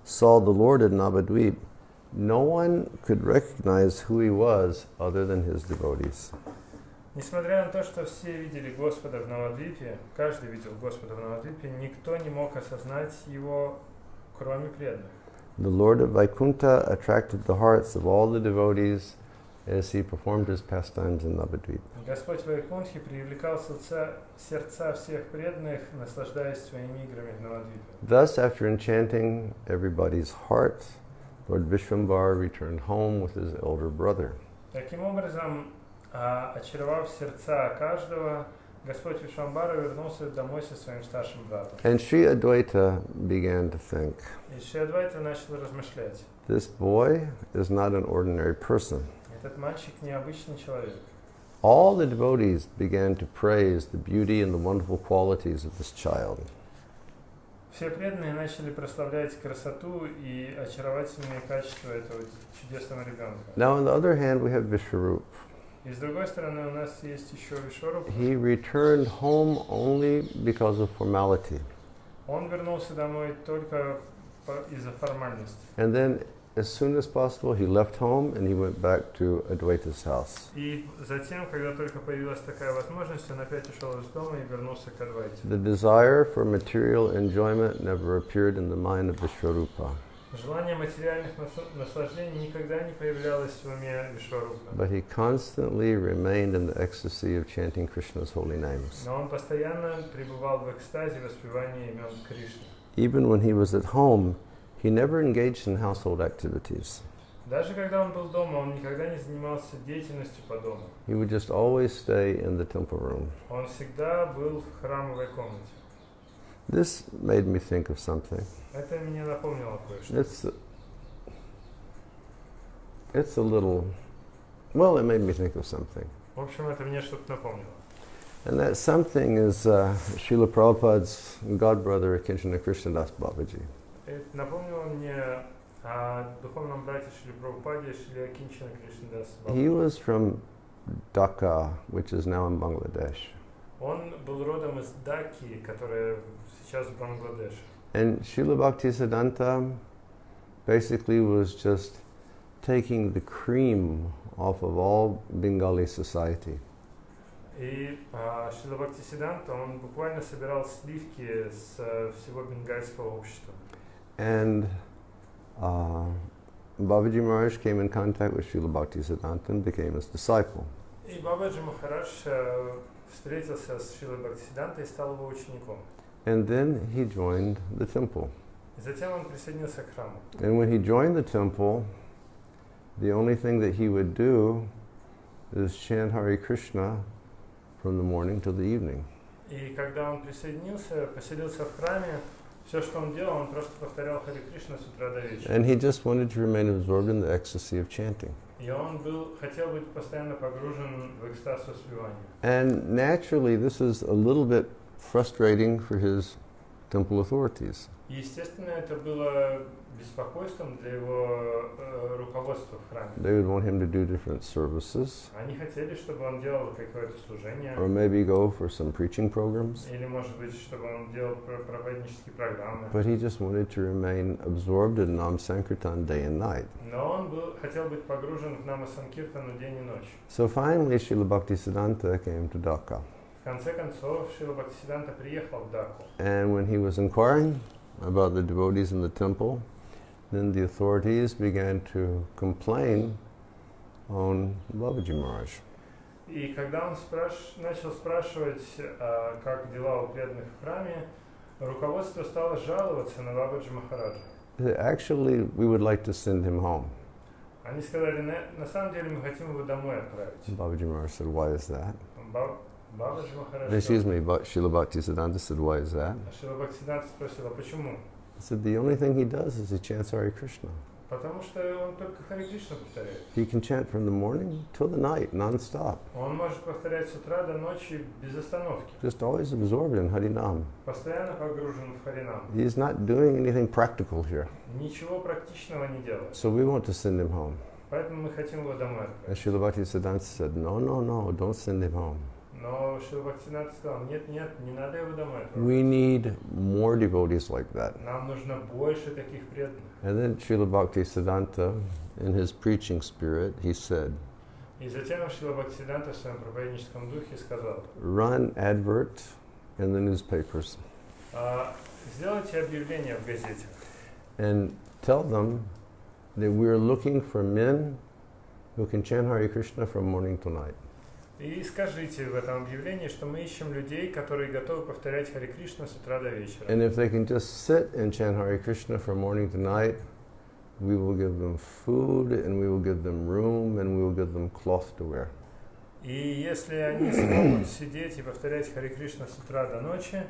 saw the Lord at Navadvip, no one could recognize who he was other than his devotees. Несмотря на то, что все видели Господа в Навадвипе, каждый видел Господа в Навадвипе, никто не мог осознать его, кроме преданных. The Lord of Vaikuntha attracted the hearts of all the devotees as he performed his pastimes in Navadvip. Господь Вайкунтхи привлекал сердца всех преданных, наслаждаясь своими играми в Навадвипе. Thus, after enchanting everybody's heart, Lord Vishvambara returned home with his elder brother. Таким образом, очаровав сердца каждого, Господь Вишвамбара вернулся домой со своим старшим братом. And Sri Advaita began to think, И Шри Адвайта начал размышлять. this boy is not an ordinary person. Этот мальчик необычный человек. All the devotees began to praise the beauty and the wonderful qualities of this child. Все преданные начали прославлять красоту и очаровательные качества этого чудесного ребенка. Now, on the other hand, we have Vishwarup. И с другой стороны, у нас есть еще Вишварупа. He returned home only because of formality. Он вернулся домой только из-за формальности. And then, as soon as possible, he left home and he went back to Advaita's house. И затем, когда только появилась такая возможность, он опять ушел из дома и вернулся к Адвайте. The desire for material enjoyment never appeared in the mind of Vishwarupa. Желание материальных наслаждений никогда не появлялось в уме Вишварупа. But he constantly remained in the ecstasy of chanting Krishna's holy names. Но он постоянно пребывал в экстазе воспевания имен Кришны. Even when he was at home, he never engaged in household activities. Даже когда он был дома, он никогда не занимался деятельностью по дому. He would just always stay in the temple room. Он всегда был в храмовой комнате. This made me think of something. Это мне напомнило кое-что. It's a little, well, it made me think of something. В общем, это мне что-то напомнило. And that something is Srila Prabhupada's godbrother, Kinchana Krishnadas Babaji. Это напомнило мне о духовном брате Шрили Прабхупаде, Шрили Кинчана Кришнадас Бабаджи. He was from Dhaka, which is now in Bangladesh. Он был родом из Даки, которая сейчас в Бангладеше. And Srila Bhaktisiddhanta basically was just taking the cream off of all Bengali society. И Шрила Бхактисиддханта, он буквально собирал сливки с всего бенгальского общества. And Babaji Maharaj came in contact with Srila Bhaktisiddhanta and became his disciple. И Бабаджи Махарадж встретился с Шрилой Бхактисиддхантой и стал его учеником. And then he joined the temple. И затем он присоединился к храму. And when he joined the temple, the only thing that he would do is chant Hare Krishna from the morning till the evening. И когда он присоединился, поселился в храме, все, что он делал, он просто повторял Харе Кришна с утра до вечера. And he just wanted to remain absorbed in the ecstasy of chanting. И он хотел быть постоянно погружен в экстаз воспевания. And naturally, this is a little bit frustrating for his temple authorities. И, естественно, это было беспокойством для его руководства в храме. They would want him to do different services, Они хотели, чтобы он делал какое-то служение, or maybe go for some preaching programs. или, может быть, чтобы он делал проповеднические программы. But he just wanted to remain absorbed in Nam Sankirtan day and night. Но он хотел быть погружен в Нама Санкиртану день и ночь. So finally, Srila Bhaktisiddhanta came to Dhaka. В конце концов, Шрила Бхактисиддханта приехал в Даку. And when he was inquiring about the devotees in the temple, then the authorities began to complain on Babaji Maharaj. И когда он начал спрашивать, как дела у преданных в храме, руководство стало жаловаться на Бабаджи Махараджа. Actually, we would like to send him home. Они сказали, на самом деле мы хотим его домой отправить. Babaji Maharaj said, why is that? Бабаджи Махарадж. Excuse me, but Srila Bhaktisiddhanta said, why is that? Шрила Бхактисиданта спросила, почему? He said, the only thing he does is he chants Hare Krishna. Потому что он только Харе Кришну повторяет. He can chant from the morning till the night, non-stop. Он может повторять с утра до ночи без остановки. Just always absorbed in Harinam. Постоянно погружен в Харинам. He's not doing anything practical here. Ничего практичного не делает. So we want to send him home. Поэтому мы хотим его домой And отправить. Srila Bhaktisiddhanta said, no, don't send him home. Но Шрила Бхактисиданта сказал, нет, не надо его домой отправить. We need more devotees like that. Нам нужно больше таких преданных. And then Srila Bhaktisiddhanta, in his preaching spirit, he said, И затем Шрила Бхактисиданта в своем проповедническом духе сказал, run advert in the newspapers сделайте объявление в газете and tell them that we're looking for men who can chant Hare Krishna from morning till night. и скажите в этом объявлении, что мы ищем людей, которые готовы повторять Харе Кришна с утра до вечера. And if they can just sit and chant Hare Krishna from morning to night, we will give them food and we will give them room and we will give them cloth to wear. И если они смогут сидеть и повторять Харе Кришна с утра до ночи,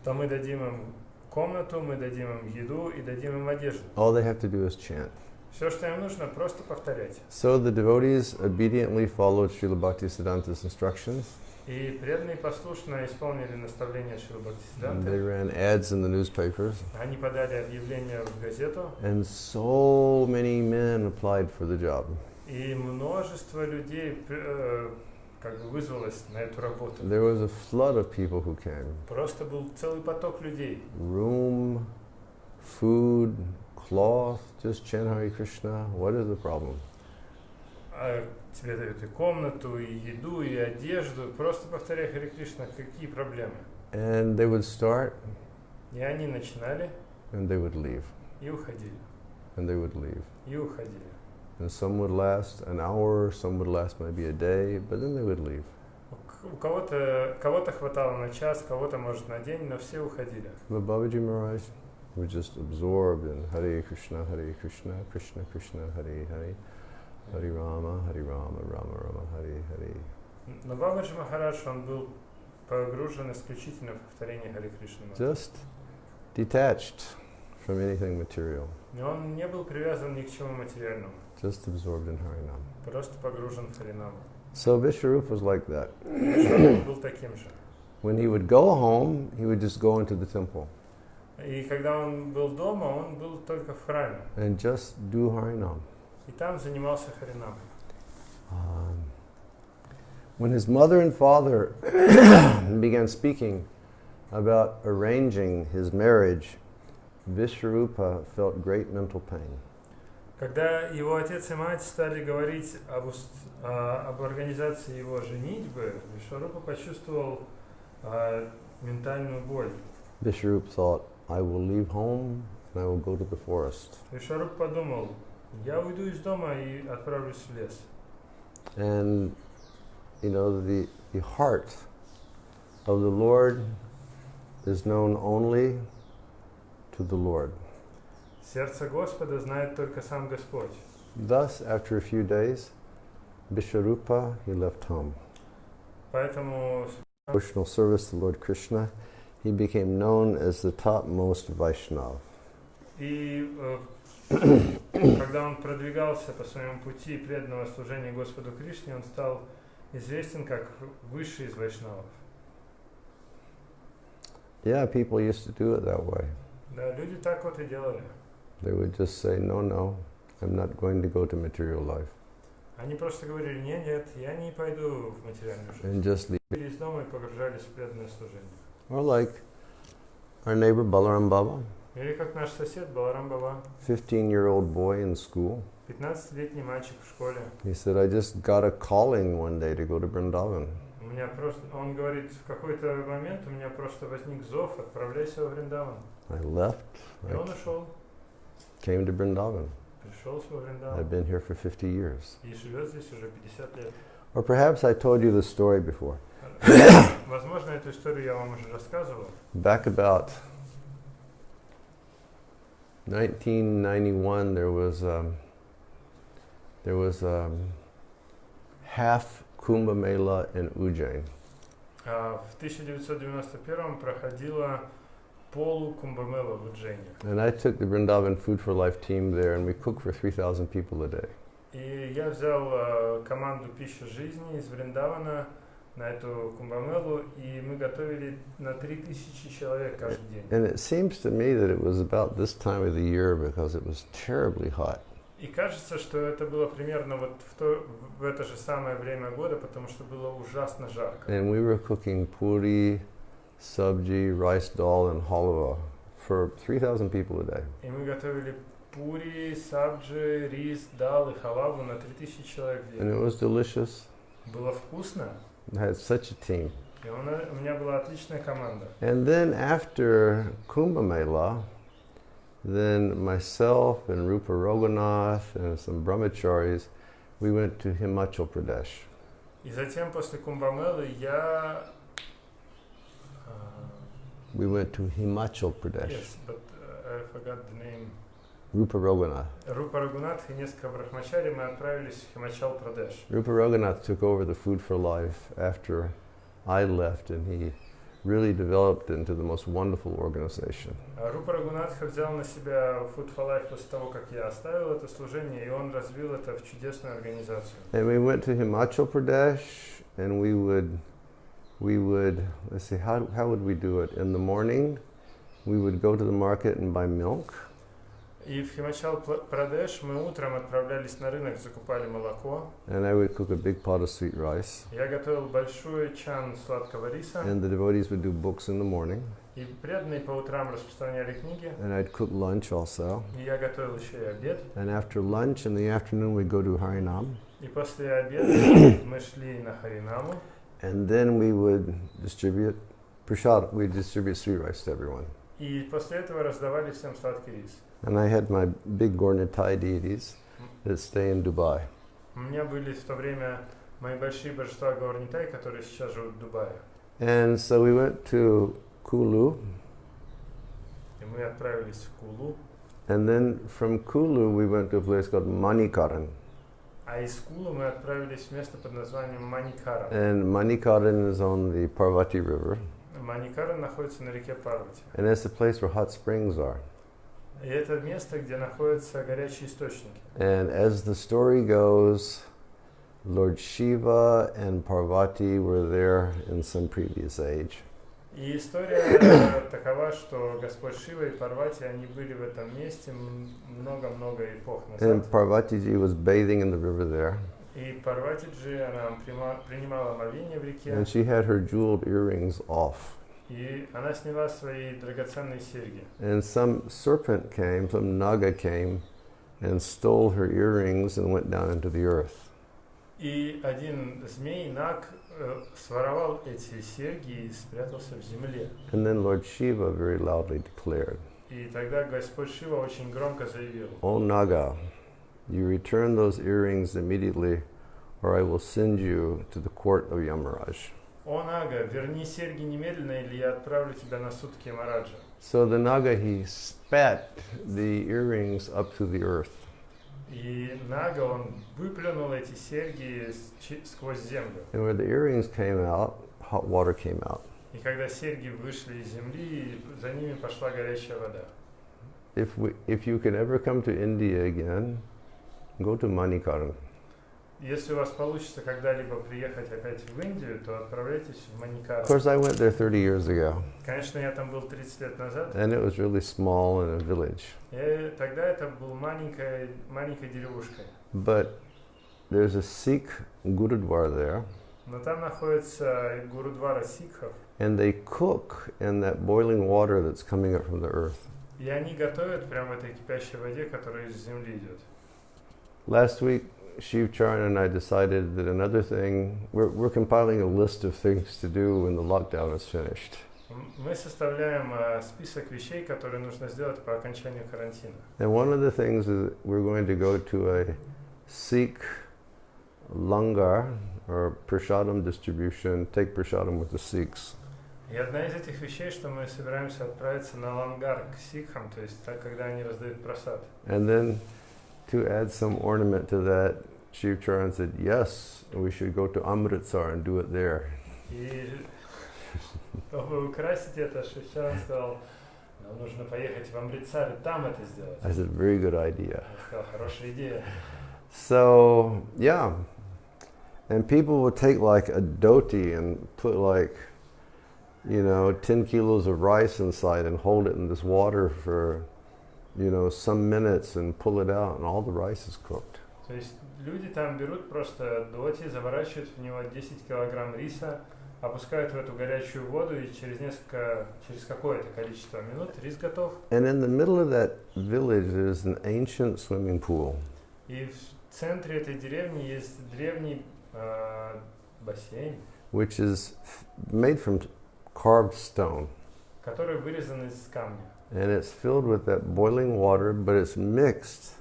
то мы дадим им комнату, мы дадим им еду и дадим им одежду. All they have to do is chant. Все, что им нужно, просто повторять. So the devotees obediently followed Srila Bhaktisiddhanta's instructions. И преданные послушно исполнили наставления Шрилы They Бхактисиданты. ran ads in the newspapers. Они подали объявление в газету, And so many men applied for the job. и множество людей как бы вызвалось на эту работу. There was a flood of people who came. Просто был целый поток людей. Room, food, cloth, just chant Hare Krishna. What is the problem? Тебе дают и комнату, и еду, и одежду. Просто повторяй Харе Кришна, какие проблемы. And they would start И они начинали, and they would leave. и уходили, And they would leave. и уходили. And some would last an hour, some would last maybe a day, but then they would leave. У кого-то хватало на час, кого-то, может, на день, но все уходили. But Babaji Maharaj was just absorbed in Hare Krishna, Krishna Krishna, Hare Hare, Hare Rama, Rama Rama, Hare Hare. Но Бабаджи Махарадж, он был погружен исключительно в повторение Харе Кришны. Just detached from anything material. И он не был привязан ни к чему материальному. Just absorbed in Harinam. Просто погружен в Харинам. So Vishwarupa was like that. Он был таким же. When he would go home, he would just go into the temple И когда он был дома, он был только в храме. and just do Harinam. И там занимался Харинамом. When his mother and father began speaking about arranging his marriage, Vishwarupa felt great mental pain. Когда его отец и мать стали говорить об организации его женитьбы, Вишварупа почувствовал ментальную боль. Vishwarupa thought, I will leave home and I will go to the forest. Вишварупа подумал, я уйду из дома и отправлюсь в лес. And you know, the heart of the Lord is known only to the Lord. Сердце Господа знает только сам Господь. Thus, after a few days, Vishwarupa, he left home. Поэтому Devotional service to Lord Krishna, he became known as the topmost Vaishnava. и когда он продвигался по своему пути преданного служения Господу Кришне, он стал известен как высший из вайшнавов. Yeah, people used to do it that way. Да, люди так вот и делали. They would just say, no, I'm not going to go to material life. Они просто говорили, нет, я не пойду в материальную жизнь. And just leave. Выходили из дома и погружались в преданное служение. Or like our neighbor Balaram Baba, Или как наш сосед Баларам Баба, 15-year-old boy in school. 15-летний мальчик в школе. He said, I just got a calling one day to go to Vrindavan. Он говорит, в какой-то момент у меня просто возник зов, отправляйся во Вриндаван. I left, И он ушел, came to Vrindavan. пришел во Вриндаван. I've been here for 50 years. И живет здесь уже 50 лет. Or perhaps I told you this story before. Возможно, эту историю я вам уже рассказывал. Back about 1991 there was half Kumbh Mela in Ujjain. В 1991 проходила полу-кумбамела в Уджэйне. And I took the Vrindavan Food for Life team there, and we cooked for 3,000 people a day. И я взял команду «Пища жизни» из Вриндавана на эту кумбамелу, и мы готовили на 3000 человек каждый день. And it seems to me that it was about this time of the year because it was terribly hot. И кажется, что это было примерно вот в это же самое время года, потому что было ужасно жарко. And we were cooking puri, sabji, rice dal, and halwa for 3,000 people a day. И мы готовили пури, сабджи, рис, дал и халаву на 3000 человек в And день. it was delicious. Было вкусно. I had such a team. И у меня была отличная команда. And then after Kumbh Mela, then myself and Rupa Raghunath and some brahmacharis, we went to Himachal Pradesh. И затем после Кумбамелы я... We went to Himachal Pradesh. Yes, but I forgot the name. Rupa Raghunath. Рупа Рагунатх и несколько брахмачари мы отправились в Химачал Прадеш. Rupa Raghunath took over the Food for Life after I left, and he really developed it into the most wonderful organization. Рупа Рагунатха взял на себя Food for Life после того, как я оставил это служение, и он развил это в чудесную организацию. And we went to Himachal Pradesh, and we would let's see, how would we do it? In the morning, we would go to the market and buy milk. И в Химачал Прадеш мы утром отправлялись на рынок, закупали молоко. And I would cook a big pot of sweet rice. Я готовил большой чан сладкого риса. And the devotees would do books in the morning. И преданные по утрам распространяли книги. And I'd cook lunch also. И я готовил еще и обед. And after lunch in the afternoon, we'd go to Harinam. И после обеда мы шли на Харинаму. And then we would distribute prasad. We'd distribute sweet rice to everyone. И после этого раздавали всем сладкий рис. And I had my big Gornitai deities that stay in Dubai. У меня были в то время мои большие божества Гаурнитай, которые сейчас живут в Дубае. And so we went to Kulu. И мы отправились в Кулу. And then from Kulu, we went to a place called Manikaran. А из Кулу мы отправились в место под названием Маникара. And Manikaran is on the Parvati River. Маникара находится на реке Парвати. And it's a place where hot springs are. И это место, где находятся горячие источники. And as the story goes, Lord Shiva and Parvati were there in some previous age. И история такова, что Господь Шива и Парвати, они были в этом месте много-много эпох And назад. Parvati-ji was bathing in the river there. И Парвати-джи, она принимала омовение в реке. And she had her jeweled earrings off. И она сняла свои драгоценные серьги. And some serpent came, some naga came, and stole her earrings and went down into the earth. И один змей, Наг, своровал эти серьги и спрятался в земле. And then Lord Shiva very loudly declared, И тогда Господь Шива очень громко заявил: "O Naga, you return those earrings immediately, or I will send you to the court of Yamaraj." «О, Нага, верни серьги немедленно, или я отправлю тебя на суд к Ямараджа». So the Naga, he spat the earrings up to the earth. И Нага, он выплюнул эти серьги сквозь землю. And where the earrings came out, hot water came out. И когда серьги вышли из земли, за ними пошла горячая вода. If you can ever come to India again, go to Manikaran. Если у вас получится когда-либо приехать опять в Индию, то отправляйтесь в Маникару. Of course, I went there 30 years ago, Конечно, я там был 30 лет назад. and it was really small in a village. И тогда это был маленькой деревушкой. But there's a Sikh Gurudwara there, Но там находится гурудвара сикхов, and they cook in that boiling water that's coming up from the earth. и они готовят прямо в этой кипящей воде, которая из земли идет. Last week, Shiv Charan and I decided that another thing, we're compiling a list of things to do when the lockdown is finished. Мы составляем список вещей, которые нужно сделать по окончанию карантина. And one of the things is we're going to go to a Sikh langar, or prasadam distribution, take prasadam with the Sikhs. И одна из этих вещей, что мы собираемся отправиться на лангар к сикхам, то есть так, когда они раздают прасад. And then to add some ornament to that, Shiv Charan said, yes, we should go to Amritsar and do it there. И чтобы украсить это, Шивчаран сказал, нам нужно поехать в Амритсар и там это сделать. I said, very good idea. Я сказал, хорошая идея. So, yeah. And people would take like a dhoti and put like, 10 kilos of rice inside and hold it in this water for, some minutes and pull it out and all the rice is cooked. То есть люди там берут просто доти, заворачивают в него 10 килограмм риса, опускают в эту горячую воду и через какое-то количество минут рис готов. And in the middle of that village there's an ancient swimming pool. И в центре этой деревни есть древний бассейн, which is made from carved stone. который вырезан из камня. And it's filled with that boiling water, but it's mixed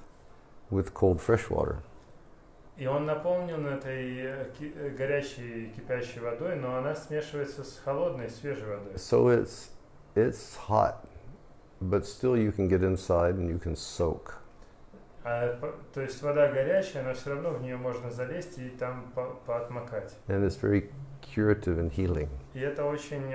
with cold fresh water. И он наполнен этой горячей кипящей водой, но она смешивается с холодной, свежей водой. So it's hot, but still you can get inside and you can soak. То есть вода горячая, но все равно в нее можно залезть и там поотмокать. And it's very curative and healing. И это очень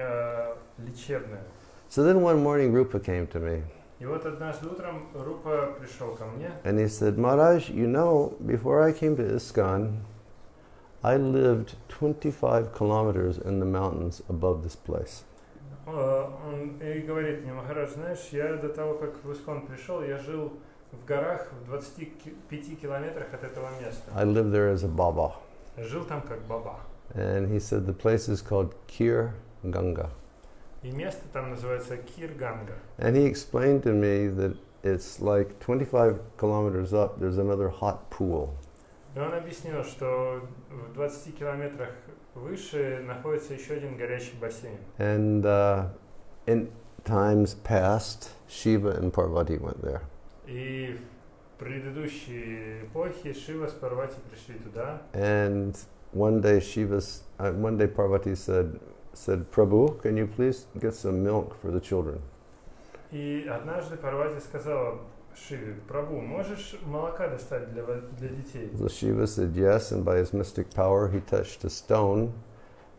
лечебное. So then one morning Rupa came to me. И вот однажды утром Рупа пришел ко мне. And he said, Maharaj, before I came to ISKCON, I lived 25 kilometers in the mountains above this place. Он и говорит мне, Махарадж, знаешь, я до того, как в ИСККОН пришел, я жил в горах в 25 километрах от этого места. I lived there as a Baba. Жил там как баба. And he said the place is called Kir Ganga. И место там называется Кир-Ганга. And he explained to me that it's like 25 kilometers up, there's another hot pool. И он объяснил, что в 20 километрах выше находится еще один горячий бассейн. And in times past, Shiva and Parvati went there. И в предыдущие эпохи Шива с Парвати пришли туда. And one day Parvati said, Prabhu, can you please get some milk for the children? И однажды Парвати сказала Шиве, Прабху, можешь молока достать для детей? So Shiva said yes, and by his mystic power he touched a stone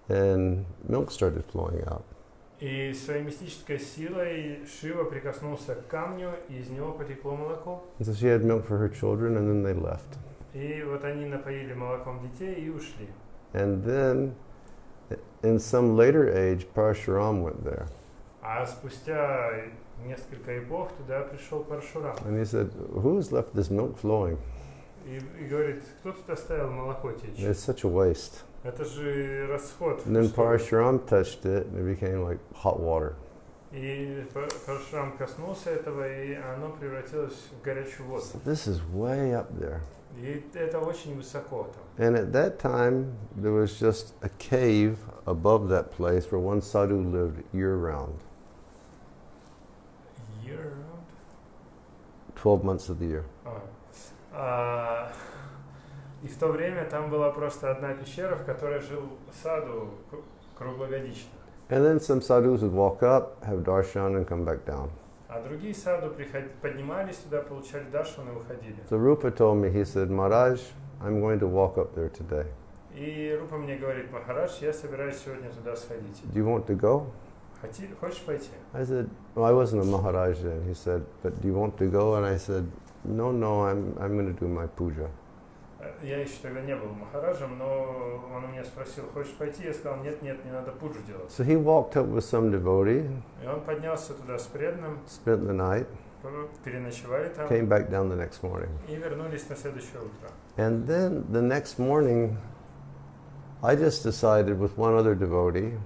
and milk started flowing out. И своей мистической силой Шива прикоснулся к камню, и из него потекло молоко. And so she had milk for her children, and then they left. И вот они напоили молоком детей и ушли. And then, in some later age, Parashuram went there. А спустя несколько эпох туда пришел Парашурам. And he said, who's left this milk flowing? И говорит, кто тут оставил молоко течь? It's such a waste. Это же расход. And then Parashuram touched it, and it became like hot water. И Парашурам коснулся этого, и оно превратилось в горячую воду. So this is way up there. И это очень высоко там. And at that time, there was just a cave above that place where one sadhu lived year-round. Year-round? 12 months of the year. И в то время там была просто одна пещера, в которой жил саду круглогодично. And then some sadhus would walk up, have darshan, and come back down. А другие саду поднимались туда, получали даршан и уходили. So Rupa told me, he said, Maharaj, I'm going to walk up there today. И Рупа мне говорит, Махарадж, я собираюсь сегодня туда сходить. Do you want to go? Хочешь пойти? I said, well, I wasn't a Maharaj then. He said, but do you want to go? And I said, no, I'm going to do my puja. Я еще тогда не был Махараджем, но он у меня спросил, хочешь пойти? Я сказал, нет, мне надо пуджу делать. So he walked up with some devotee. И он поднялся туда с преданным. Spent the night. Переночевали там. Came back down the next morning. И вернулись на следующее утро. And then the next morning, I just decided with one other devotee,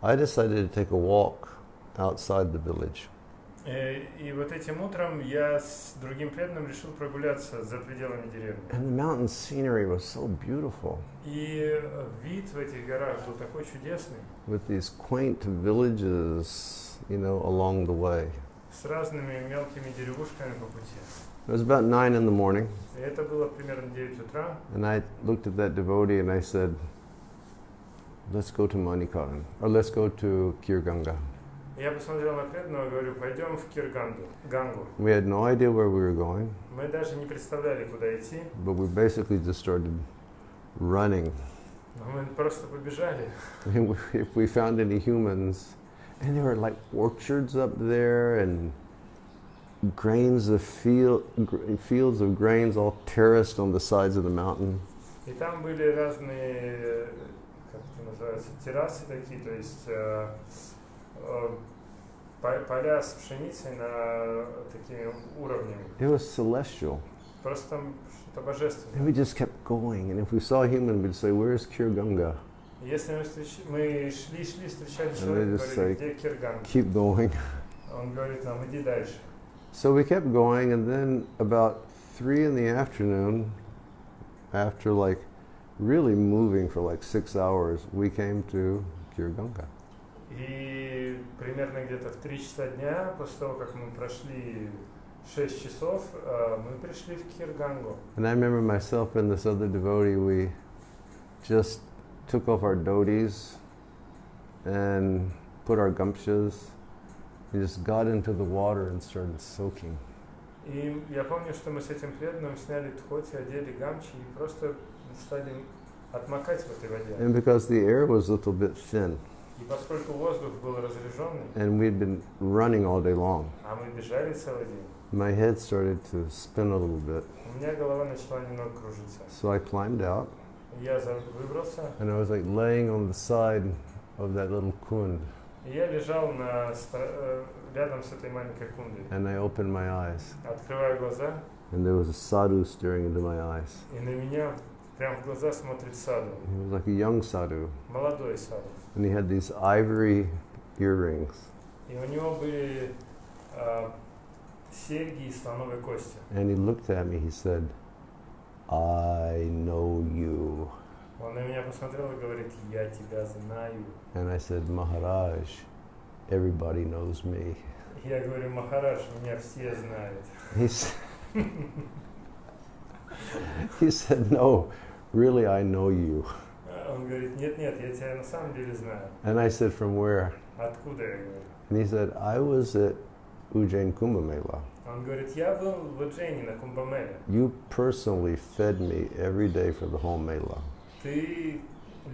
I decided to take a walk outside the village. И вот этим утром я с другим преданным решил прогуляться за пределами деревни. And the mountain scenery was so beautiful. И вид в этих горах был такой чудесный. With these quaint villages, along the way. С разными мелкими деревушками по пути. It was about 9 in the morning. И это было примерно 9 утра. And I looked at that devotee and I said, let's go to Manikaran, or let's go to Kirganga. Я посмотрел на преданного и говорю, пойдем в Гангу. We had no idea where we were going, Мы даже не представляли, куда идти, but we basically just started running. но мы просто побежали. If we found any humans, and there were like orchards up there and grains of fields of grains all terraced on the sides of the mountain. И там были разные, как это называется, террасы такие, то есть поля с пшеницей на такими уровнями. It was celestial. Просто там что-то божественное. And we just kept going, and if we saw a human, we'd say, "Where's Kirganga?" Если мы шли, встречали человека, говорили, где Кирганга? Keep going. Он говорит нам, иди дальше. So we kept going, and then about 3 in the afternoon, after like really moving for like 6 hours, we came to Kirganga. И примерно где-то в 3 часа дня, после того, как мы прошли 6 часов, мы пришли в Киргангу. And I remember myself and this other devotee, we just took off our dhotis and put our gumshas. We just got into the water and started soaking. И я помню, что мы с этим преданным сняли тхоти, одели гамчи и просто стали отмокать в этой воде. And because the air was a little bit thin, И поскольку воздух был разреженный, and we'd been running all day long, а мы бежали целый день, my head started to spin a little bit. у меня голова начала немного кружиться. So I climbed out, Я выбрался, and I was like laying on the side of that little kund, и я лежал рядом с этой маленькой кундой. and I opened my eyes, Открываю глаза, and there was a sadhu staring into my eyes. и на меня прям в глаза смотрит саду, He was like a young sadhu, молодой саду. and he had these ivory earrings, И у него были серьги из слоновой кости. and he looked at me. He said, "I know you." Он на меня посмотрел и говорит, я тебя знаю. And I said, "Maharaj, everybody knows me." Я говорю, Махарадж, меня все знают. He said, "No, really, I know you." Он говорит, нет, я тебя на самом деле знаю. And I said, "From where?" Откуда, я говорю? And he said, "I was at Ujjain Kumbh Mela. Он говорит, я был в Уджайне на Кумбамеле. You personally fed me every day for the whole Mela." Ты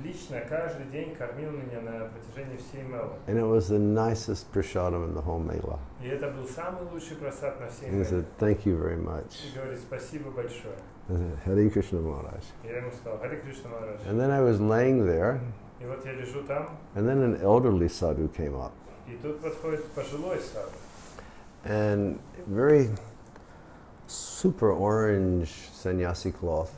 лично каждый день кормил меня на протяжении всей Мелы. And it was the nicest prasadam in the whole Mela. И это был самый лучший просад на всей And he Меле. said, "Thank you very much." И говорит, спасибо большое. I said, "Hare Krishna Maharaj." Я ему сказал, Харе Кришна Махарадж. And then I was laying there, И вот я лежу там, and then an elderly sadhu came up. и тут подходит пожилой саду. And very super orange sannyasi cloth,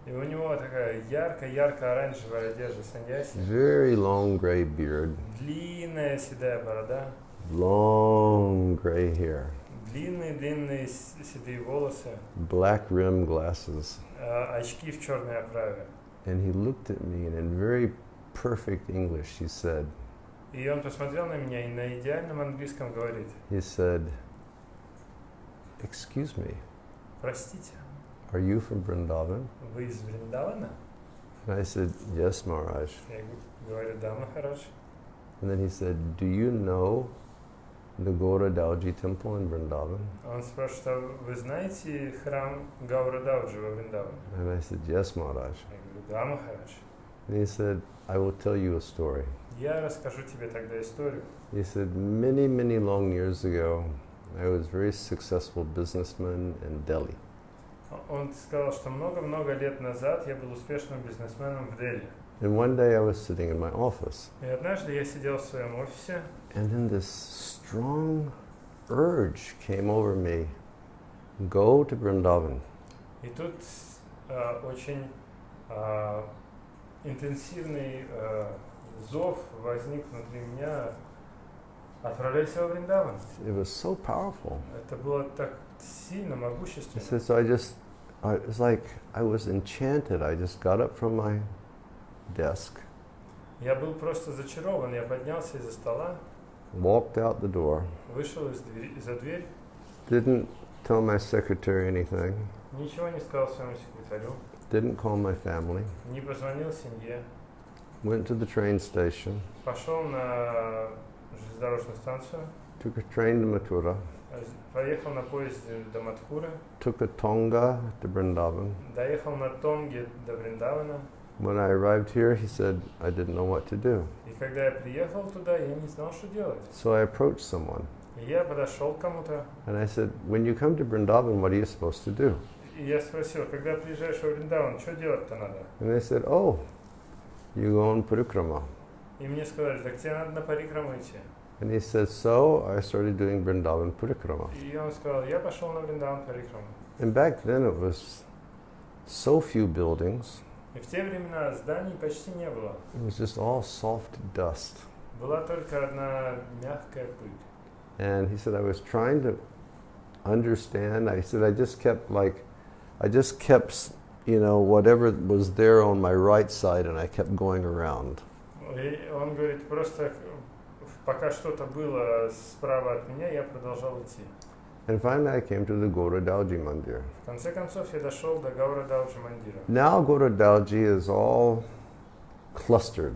И у него такая ярко-оранжевая одежда саньяси, very long gray beard, длинная седая борода, long gray hair, длинные седые волосы, black rim glasses. очки в черной оправе. And he looked at me, and in very perfect English he said, И он посмотрел на меня и на идеальном английском говорит, he said, "Excuse me, простите, are you from Vrindavan?" вы из Вриндавана? And I said, "Yes, Maharaj." Я говорю, да, Махарадж. And then he said, "Do you know the Gora Dauji temple in Vrindavan?" Он спрашивает, а вы знаете храм Гаура Дауджи во Вриндаване? And I said, "Yes, Maharaj." Я говорю, да, Махарадж. And he said, "I will tell you a story." Я расскажу тебе тогда историю. He said, many, many long years ago, I was a very successful businessman in Delhi. Он сказал, что много-много лет назад я был успешным бизнесменом в Дели. And one day I was sitting in my office, И однажды я сидел в своем офисе, and then this strong urge came over me, go to Vrindavan. и тут очень интенсивный зов возник внутри меня. Отправляйся во Вриндаван. It was so powerful. Это было так сильно, He могущественно. said, so it was like I was enchanted. I just got up from my desk, Я был просто зачарован. Я поднялся из-за стола, walked out the door, вышел за дверь, didn't tell my secretary anything, ничего не сказал своему секретарю, didn't call my family, не позвонил семье, went to the train station, пошел на железнодорожную станцию, took a train to Mathura, поехал на поезде до Матхуры, took a Tonga to Vrindavan. доехал на Тонге до Вриндавана. When I arrived here, he said, I didn't know what to do. И когда я приехал туда, я не знал, что делать. So I approached someone И я подошел к кому-то, and I said, when you come to Vrindavan, what are you supposed to do? и я спросил, когда приезжаешь во Вриндаван, что делать-то надо? And they said, oh, you go on parikrama. И мне сказали, так тебе надо на парикраму идти. And he said, so I started doing Vrindavan parikrama. И он сказал, я пошел на Вриндаван парикраму. And back then it was so few buildings. И в те времена зданий почти не было. It was just all soft dust. Была только одна мягкая пыль. And he said, I was trying to understand. I said, I just kept, whatever was there on my right side, and I kept going around. И он говорит, просто пока что-то было справа от меня, я продолжал идти. And finally I came to the Gorodalji Mandir. В конце концов я дошел до Гаурадалджи Мандира. Now Gorodalji is all clustered.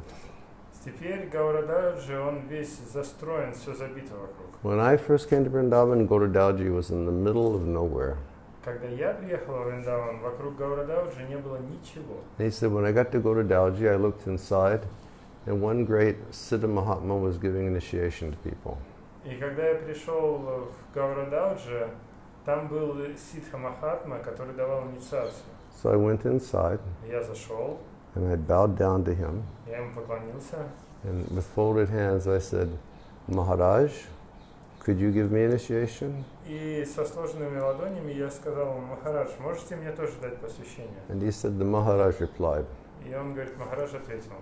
Теперь Гаурадалджи, он весь застроен, все забито вокруг. When I first came to Vrindavan, Gorodalji was in the middle of nowhere. Когда я приехал в Вриндаван, вокруг Гаурадалджи не было ничего. And he said, when I got to Gorodalji, I looked inside, and one great Siddha Mahatma was giving initiation to people. И когда я пришел в Гаурадалджи, там был Сидха Махатма, который давал инициацию. So I went inside, Я зашел, and I bowed down to him, я ему поклонился, and with folded hands I said, Maharaj, could you give me initiation? и со сложенными ладонями я сказал ему, Махарадж, можете мне тоже дать посвящение? And he said, the Maharaj replied, И он говорит, Махарадж ответил,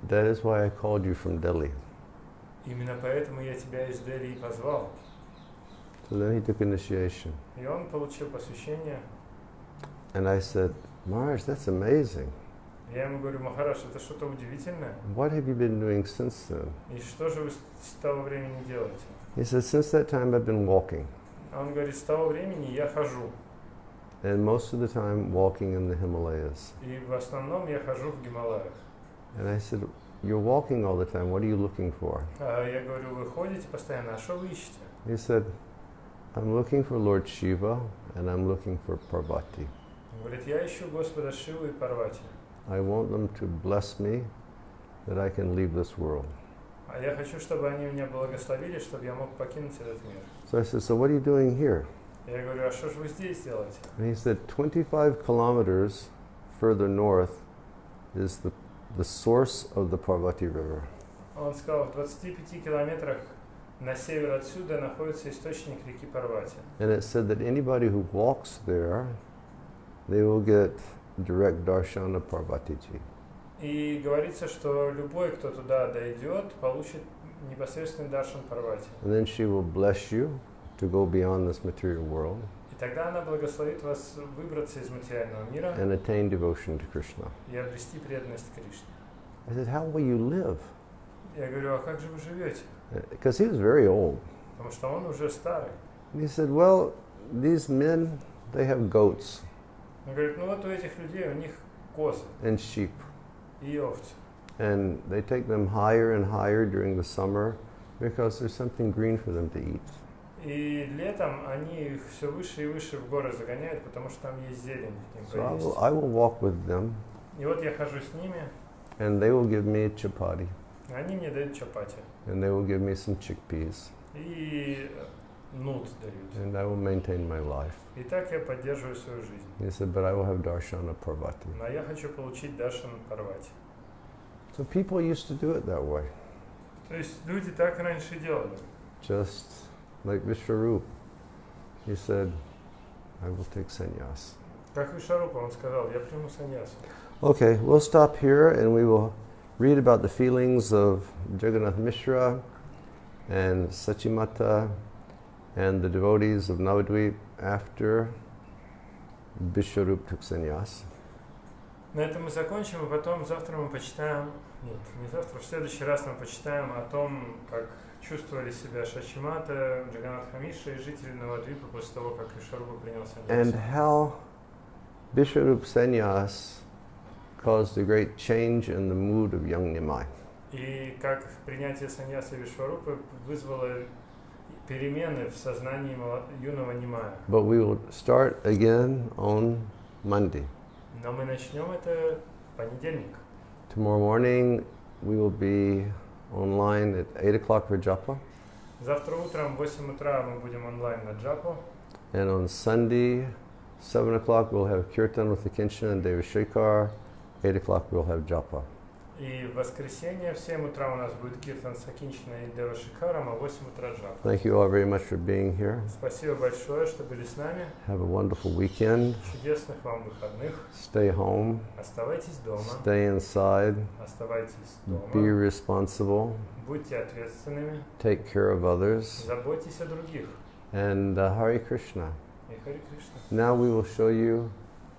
that is why I called you from Delhi. именно поэтому я тебя из Дели и позвал. So then he took initiation. И он получил посвящение. And I said, Maharaj, that's amazing. Я ему говорю, Махарадж, это что-то удивительное. What have you been doing since then? И что же вы с того времени делаете? He said, since that time I've been walking. А он говорит, с того времени я хожу. And most of the time walking in the Himalayas. И в основном я хожу в Гималаях. And I said, you're walking all the time, what are you looking for? А я говорю, вы ходите постоянно, а что вы ищете? He said, I'm looking for Lord Shiva and I'm looking for Parvati. Он говорит, я ищу Господа Шиву и Парвати. I want them to bless me that I can leave this world. А я хочу, чтобы они меня благословили, чтобы я мог покинуть этот мир. So I said, so what are you doing here? Я говорю, а что же вы здесь делаете? And he said, 25 kilometers further north is the source of the Parvati River. Он сказал, в 25 километрах на север отсюда находится источник реки Парвати. And it said that anybody who walks there, they will get direct darshan of Parvati ji. И говорится, что любой, кто туда дойдет, получит непосредственный даршан Парвати. And then she will bless you to go beyond this material world. И тогда она благословит вас выбраться из материального мира And attain devotion to Krishna. и обрести преданность Кришне. I said, how will you live? Я говорю, а как же вы живете? Because he was very old. Потому что он уже старый. And he said, well, these men, they have goats Он говорит, ну вот у этих людей, у них козы and sheep. и овцы. And they take them higher and higher during the summer because there's something green for them to eat. И летом они их все выше и выше в горы загоняют, потому что там есть зелень им So поесть. I will walk with them И вот я хожу с ними, and they will give me chapati и они мне дают чапати. and they will give me some chickpeas И нут дают. and I will maintain my life. И так я поддерживаю свою жизнь. He said, but I will have darshan of Parvati. Но я хочу получить даршан Парвати. So people used to do it that way. То есть люди так раньше делали. Just like Vishwarup. He said, I will take sannyas. Как Вишарупа, он сказал, я приму саньясу. Okay, we'll stop here and we will read about the feelings of Jagannath Mishra and Sachimata and the devotees of Navadvip after Vishwarup took sannyas. На этом мы закончим, и потом завтра мы почитаем, нет, не завтра, в следующий раз мы почитаем о том, как чувствовали себя Шачимата, Джаганнатха Мишра и жители Навадвипа после того, как Вишарупа принял саньясу. And how Vishwarup sannyas caused a great change in the mood of young Nimai. И как принятие саньясы Вишварупы вызвало перемены в сознании юного Нимая. But we will start again on Monday. Но мы начнем это в понедельник. Tomorrow morning we will be online at 8 o'clock for japa. Завтра утром в 8 утра мы будем онлайн на джапу. And on Sunday, 7 o'clock we'll have kirtan with the Kinshan and Devashikar. 8 o'clock we'll have japa. И в воскресенье в 7 утра у нас будет киртан с Акинчиной и Девашикаром, а в 8 утра джапа. Thank you all very much for being here. Спасибо большое, что были с нами. Have a wonderful weekend. Чудесных вам выходных. Stay home. Оставайтесь дома. Stay inside. Оставайтесь дома. Be responsible. Будьте ответственными. Take care of others. Заботьтесь о других. And Hare Krishna. И Харе Кришна. Now we will show you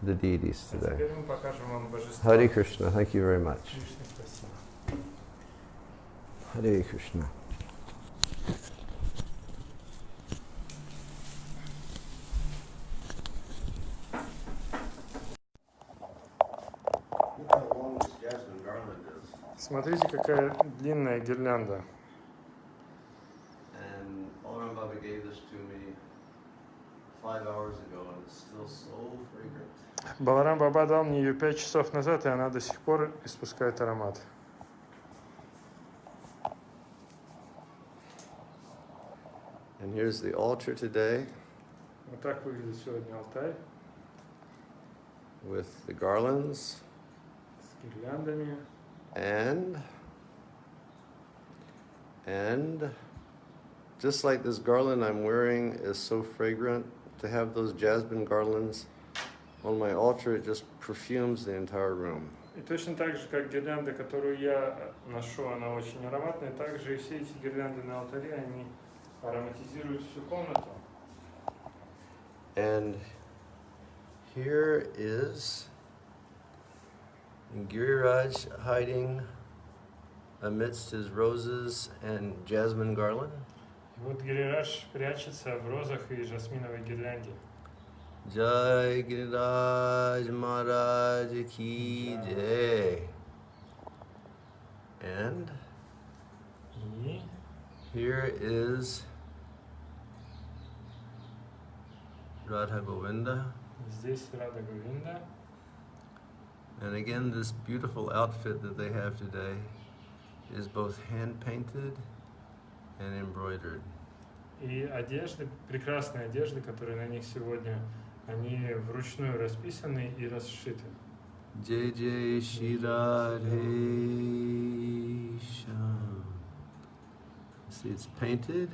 the deities А today. теперь мы покажем вам божество. Hare Krishna. Thank you very much. Кришна, спасибо. Hare Krishna. Look how long this jasmine garland is. Смотрите, какая длинная гирлянда. And Balaram Baba gave this to me 5 hours ago, and it's still so fragrant. Баларам Баба дал мне ее 5 часов назад, и она до сих пор испускает аромат. And here's the altar today Вот так выглядит сегодня алтарь with the garlands, с гирляндами. and just like this garland I'm wearing is so fragrant, to have those jasmine garlands on my altar, it just perfumes the entire room. И точно так же, как гирлянда, которую я ношу, она очень ароматная, также и все эти гирлянды на алтаре, они ароматизируют всю комнату. And here is Giriraj hiding amidst his roses and jasmine garland. И вот Гирирадж прячется в розах и жасминовой гирлянде. Jai Giriraj Maharaj Ki Jai. And И here is Radha Govinda. здесь Рада Говинда. And again, this beautiful outfit that they have today is both hand-painted and embroidered. И одежды, прекрасные одежды, которые на них сегодня, они вручную расписаны и расшиты. Jai Jai Shri Radhe Shyam. See, it's painted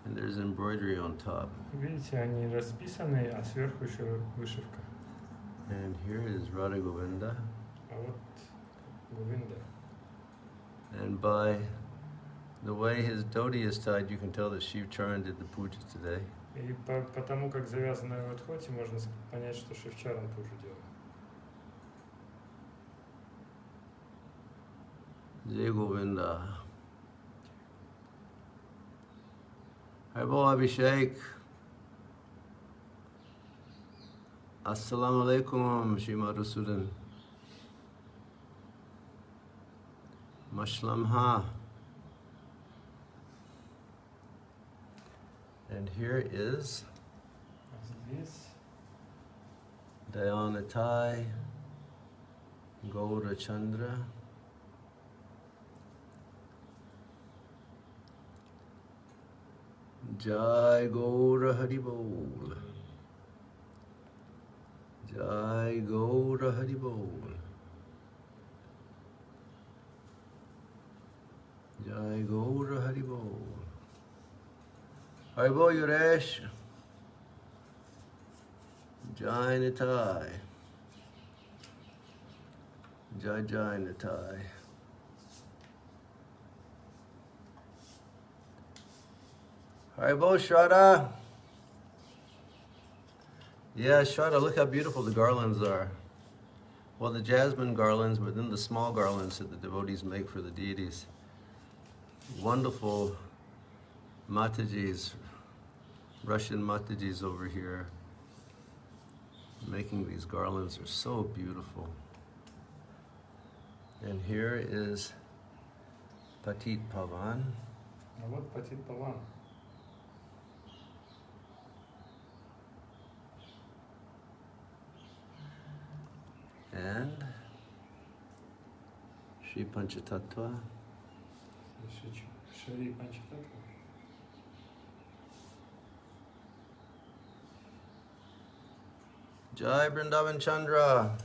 and there's embroidery on top. Видите, они расписаны, а сверху еще вышивка. And here is Radha Govinda. А вот Говинда. And by the way his dhoti is tied, you can tell that Shiv Charan did the puja today. И по тому, как завязано его тхоти, можно понять, что Шивчаран тоже делал. Jai Govinda. Harbo Abhishek. Assalamu alaikum, Shri Madhusudan. Mashlamha. And here is Здесь Dayanatai Gaura Chandra. Jai Gaura Haribol. Jai Gaura Haribol. Jai Gaura Haribol. Haribol Yuresh. Jai Nitai. Jai Jai Nitai. Haribol Shraddha. Yeah, Shraddha, look how beautiful the garlands are. Well, the jasmine garlands, but then the small garlands that the devotees make for the deities. Wonderful Matajis, Russian Matajis over here, making these garlands are so beautiful. And here is Patit Pavan. А вот Патит Паван. And Shri Panchatattva. Шри Панчататтва. Jai Vrindavan Chandra.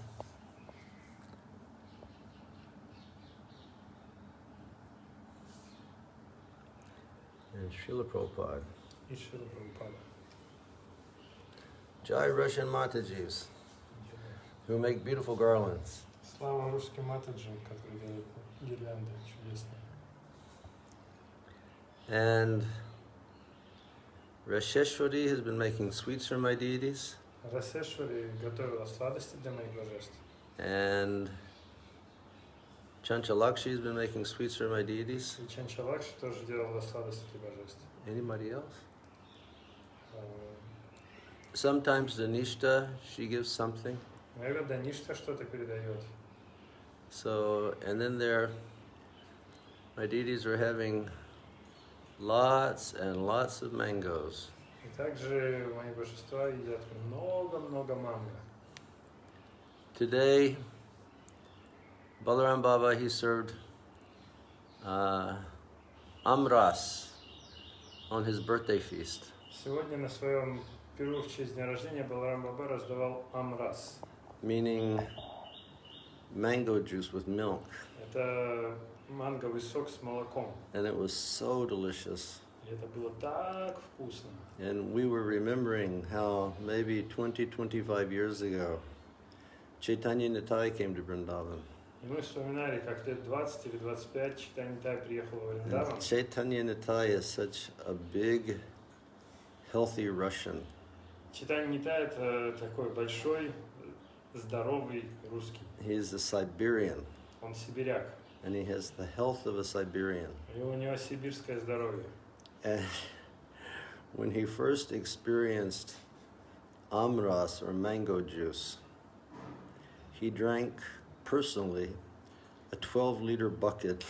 And Srila Prabhupada. И Шрила Прабхупада. Jai Russian Matajis, who make beautiful гарlands. Слава русским матаджам, которые делают гирлянды чудесные. And Rasheshwari has been making sweets for my deities. Расешвари готовила сладости для моих божеств. And Chanchalakshi has been making sweets for my deities. И Чанчалакши тоже делала сладости для божеств. Anybody else? Sometimes Danishta, she gives something. Наверное, Даништа что-то передает. So, and then my deities are having lots and lots of mangoes. И также мои божества едят много-много манго. Today, Balaram Baba, he served amras on his birthday feast. Сегодня на своем пиру в честь дня рождения Баларам Баба раздавал амрас. Meaning mango juice with milk. Это манговый сок с молоком. And it was so delicious. И это было так вкусно. And we were remembering how maybe 20-25 years ago, Chaitanya Nitai came to Vrindavan. И мы вспоминали, как лет 20 или 25 Чайтанья Нитай приехал в Вриндаван. And Chaitanya Nitai is such a big, healthy Russian. Чайтанья Нитай это такой большой, здоровый русский. He is a Siberian. Он сибиряк. And he has the health of a Siberian. И у него сибирское здоровье. And when he first experienced amras or mango juice, he drank personally a 12-liter bucket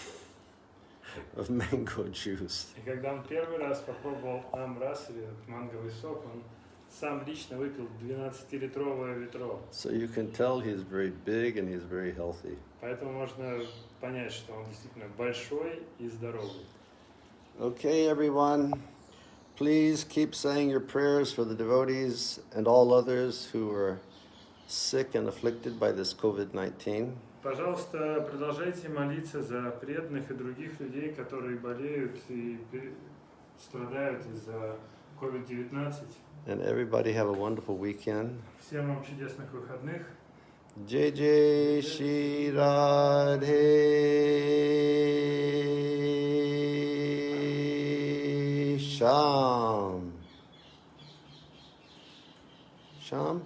of mango juice. И когда он первый раз попробовал амрас или манговый сок, он сам лично выпил 12-литровое ведро. So you can tell he's very big and he's very healthy. Поэтому можно понять, что он действительно большой и здоровый. Okay, everyone, please keep saying your prayers for the devotees and all others who are sick and afflicted by this COVID-19. Пожалуйста, продолжайте молиться за преданных и других людей, которые болеют и страдают из-за COVID-19. And everybody have a wonderful weekend. Всем вам чудесных выходных. Jai Jai Shri Radhe Sham. Sham?